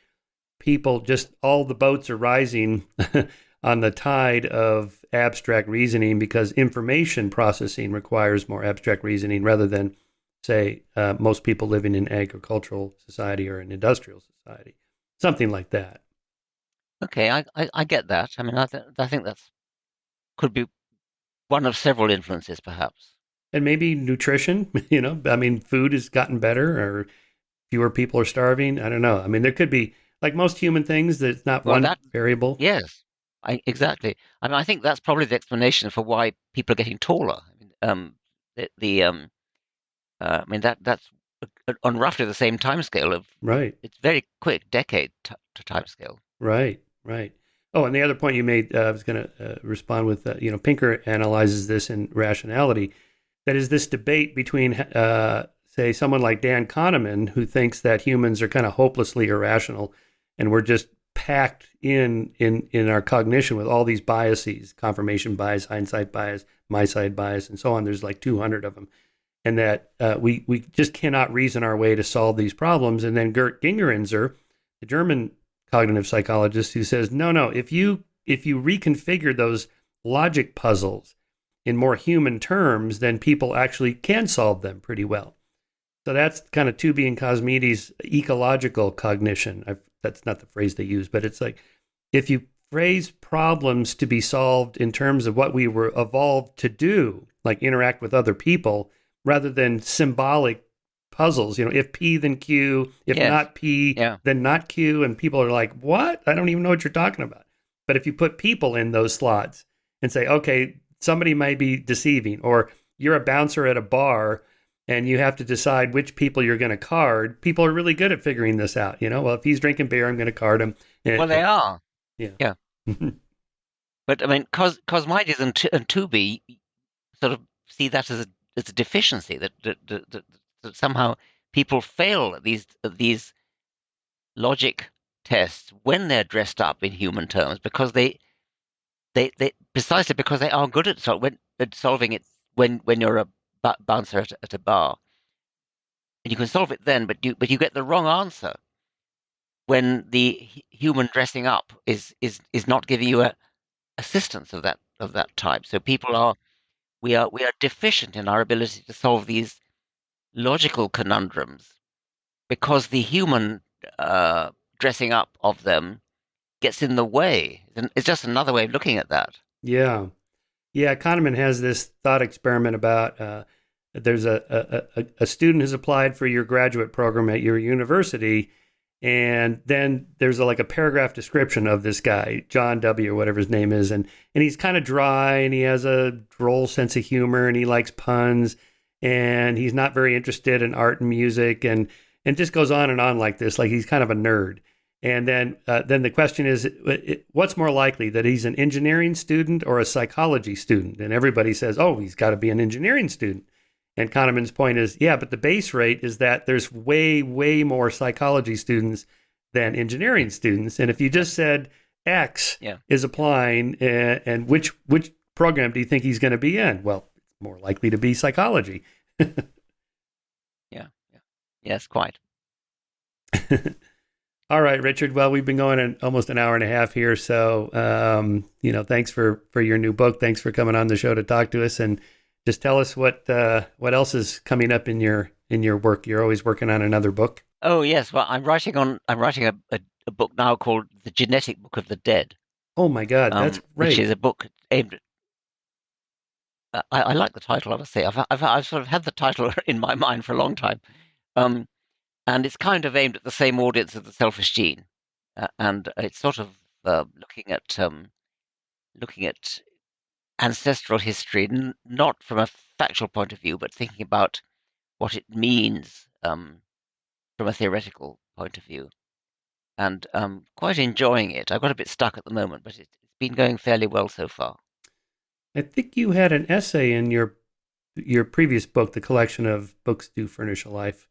people just all the boats are rising on the tide of abstract reasoning because information processing requires more abstract reasoning rather than, say, most people living in agricultural society or an industrial society, something like that. Okay, I get that. I mean, I think that's could be one of several influences, perhaps. And maybe nutrition, I mean, food has gotten better or fewer people are starving. I don't know. I mean, there could be, like most human things, there's not Well, one that variable. yes, exactly. I mean, I think that's probably the explanation for why people are getting taller. I mean, the I mean that's on roughly the same time scale of Right. it's very quick decade to time scale. Right, right. Oh, and the other point you made, I was going to respond with, Pinker analyzes this in Rationality. That is this debate between, say, someone like Dan Kahneman, who thinks that humans are kind of hopelessly irrational, and we're just packed in our cognition with all these biases: confirmation bias, hindsight bias, my side bias, and so on. There's like 200 of them, and that we just cannot reason our way to solve these problems. And then Gert Gingerenzer, the German cognitive psychologist, who says, no, if you reconfigure those logic puzzles in more human terms, then people actually can solve them pretty well. So that's kind of Tooby and Cosmides' ecological cognition. That's not the phrase they use, but it's like if you phrase problems to be solved in terms of what we were evolved to do, like interact with other people, rather than symbolic puzzles, if P, then Q, if Yes, not P, yeah, then not Q, and people are like, what? I don't even know what you're talking about. But if you put people in those slots and say, okay, somebody might be deceiving, or you're a bouncer at a bar and you have to decide which people you're going to card, people are really good at figuring this out. Well, if he's drinking beer, I'm going to card him. well they are. Yeah. Yeah, but I mean, Cosmides and Tubi sort of see that as a deficiency, that somehow people fail at these logic tests when they're dressed up in human terms, because they precisely because they are good at solving it when you're a bouncer at a bar, and you can solve it then, but you get the wrong answer when the human dressing up is not giving you assistance of that type. So we are deficient in our ability to solve these logical conundrums because the human uh, dressing up of them gets in the way. And it's just another way of looking at that. Yeah. Yeah, Kahneman has this thought experiment about there's a student who's applied for your graduate program at your university, and then there's like a paragraph description of this guy, John W. or whatever his name is, and he's kind of dry, and he has a droll sense of humor, and he likes puns, and he's not very interested in art and music, and just goes on and on like this, like he's kind of a nerd. And then the question is, what's more likely, that he's an engineering student or a psychology student? And everybody says, oh, he's got to be an engineering student. And Kahneman's point is, yeah, but the base rate is that there's way, way more psychology students than engineering students. And if you just said X is applying, and which program do you think he's going to be in? Well, it's more likely to be psychology. Yeah. Yes, quite. All right, Richard. Well, we've been going in almost an hour and a half here. So, thanks for your new book. Thanks for coming on the show to talk to us, and just tell us what else is coming up in your work. You're always working on another book. Oh yes, well, I'm writing a book now called The Genetic Book of the Dead, Oh my God, that's which great. is a book aimed at. I like the title. I must say, I've sort of had the title in my mind for a long time, um, and it's kind of aimed at the same audience as The Selfish Gene, and it's sort of looking at ancestral history, not from a factual point of view, but thinking about what it means from a theoretical point of view, and quite enjoying it. I've got a bit stuck at the moment, but it's been going fairly well so far. I think you had an essay in your previous book, The Collection of Books Do Furnish a Life,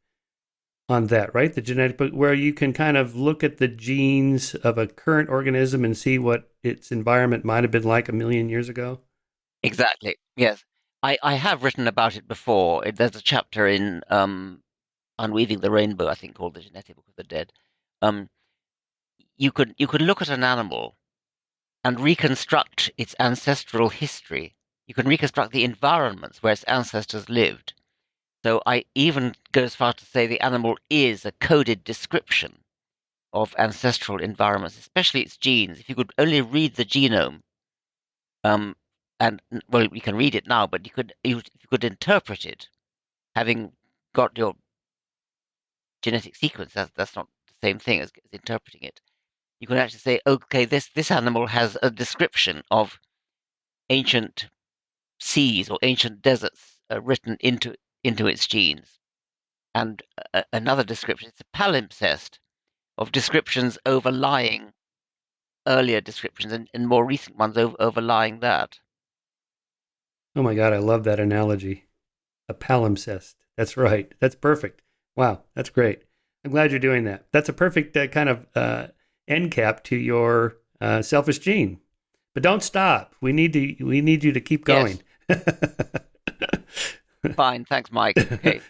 on that, right? The genetic book, where you can kind of look at the genes of a current organism and see what its environment might have been like a million years ago. Exactly. Yes. I have written about it before. There's a chapter in Unweaving the Rainbow, I think, called The Genetic Book of the Dead. Um, you could look at an animal and reconstruct its ancestral history. You can reconstruct the environments where its ancestors lived. So I even go as far to say the animal is a coded description of ancestral environments, especially its genes. If you could only read the genome, um, and well, you can read it now, but you could interpret it, having got your genetic sequence. That's not the same thing as interpreting it. You can actually say, okay, this animal has a description of ancient seas or ancient deserts written into its genes, and another description. It's a palimpsest of descriptions overlying earlier descriptions, and more recent ones overlying that. Oh my God, I love that analogy. A palimpsest. That's right. That's perfect. Wow, that's great. I'm glad you're doing that. That's a perfect kind of end cap to your selfish gene. But don't stop. We need you to keep Yes, going. fine. Thanks, Mike. Okay.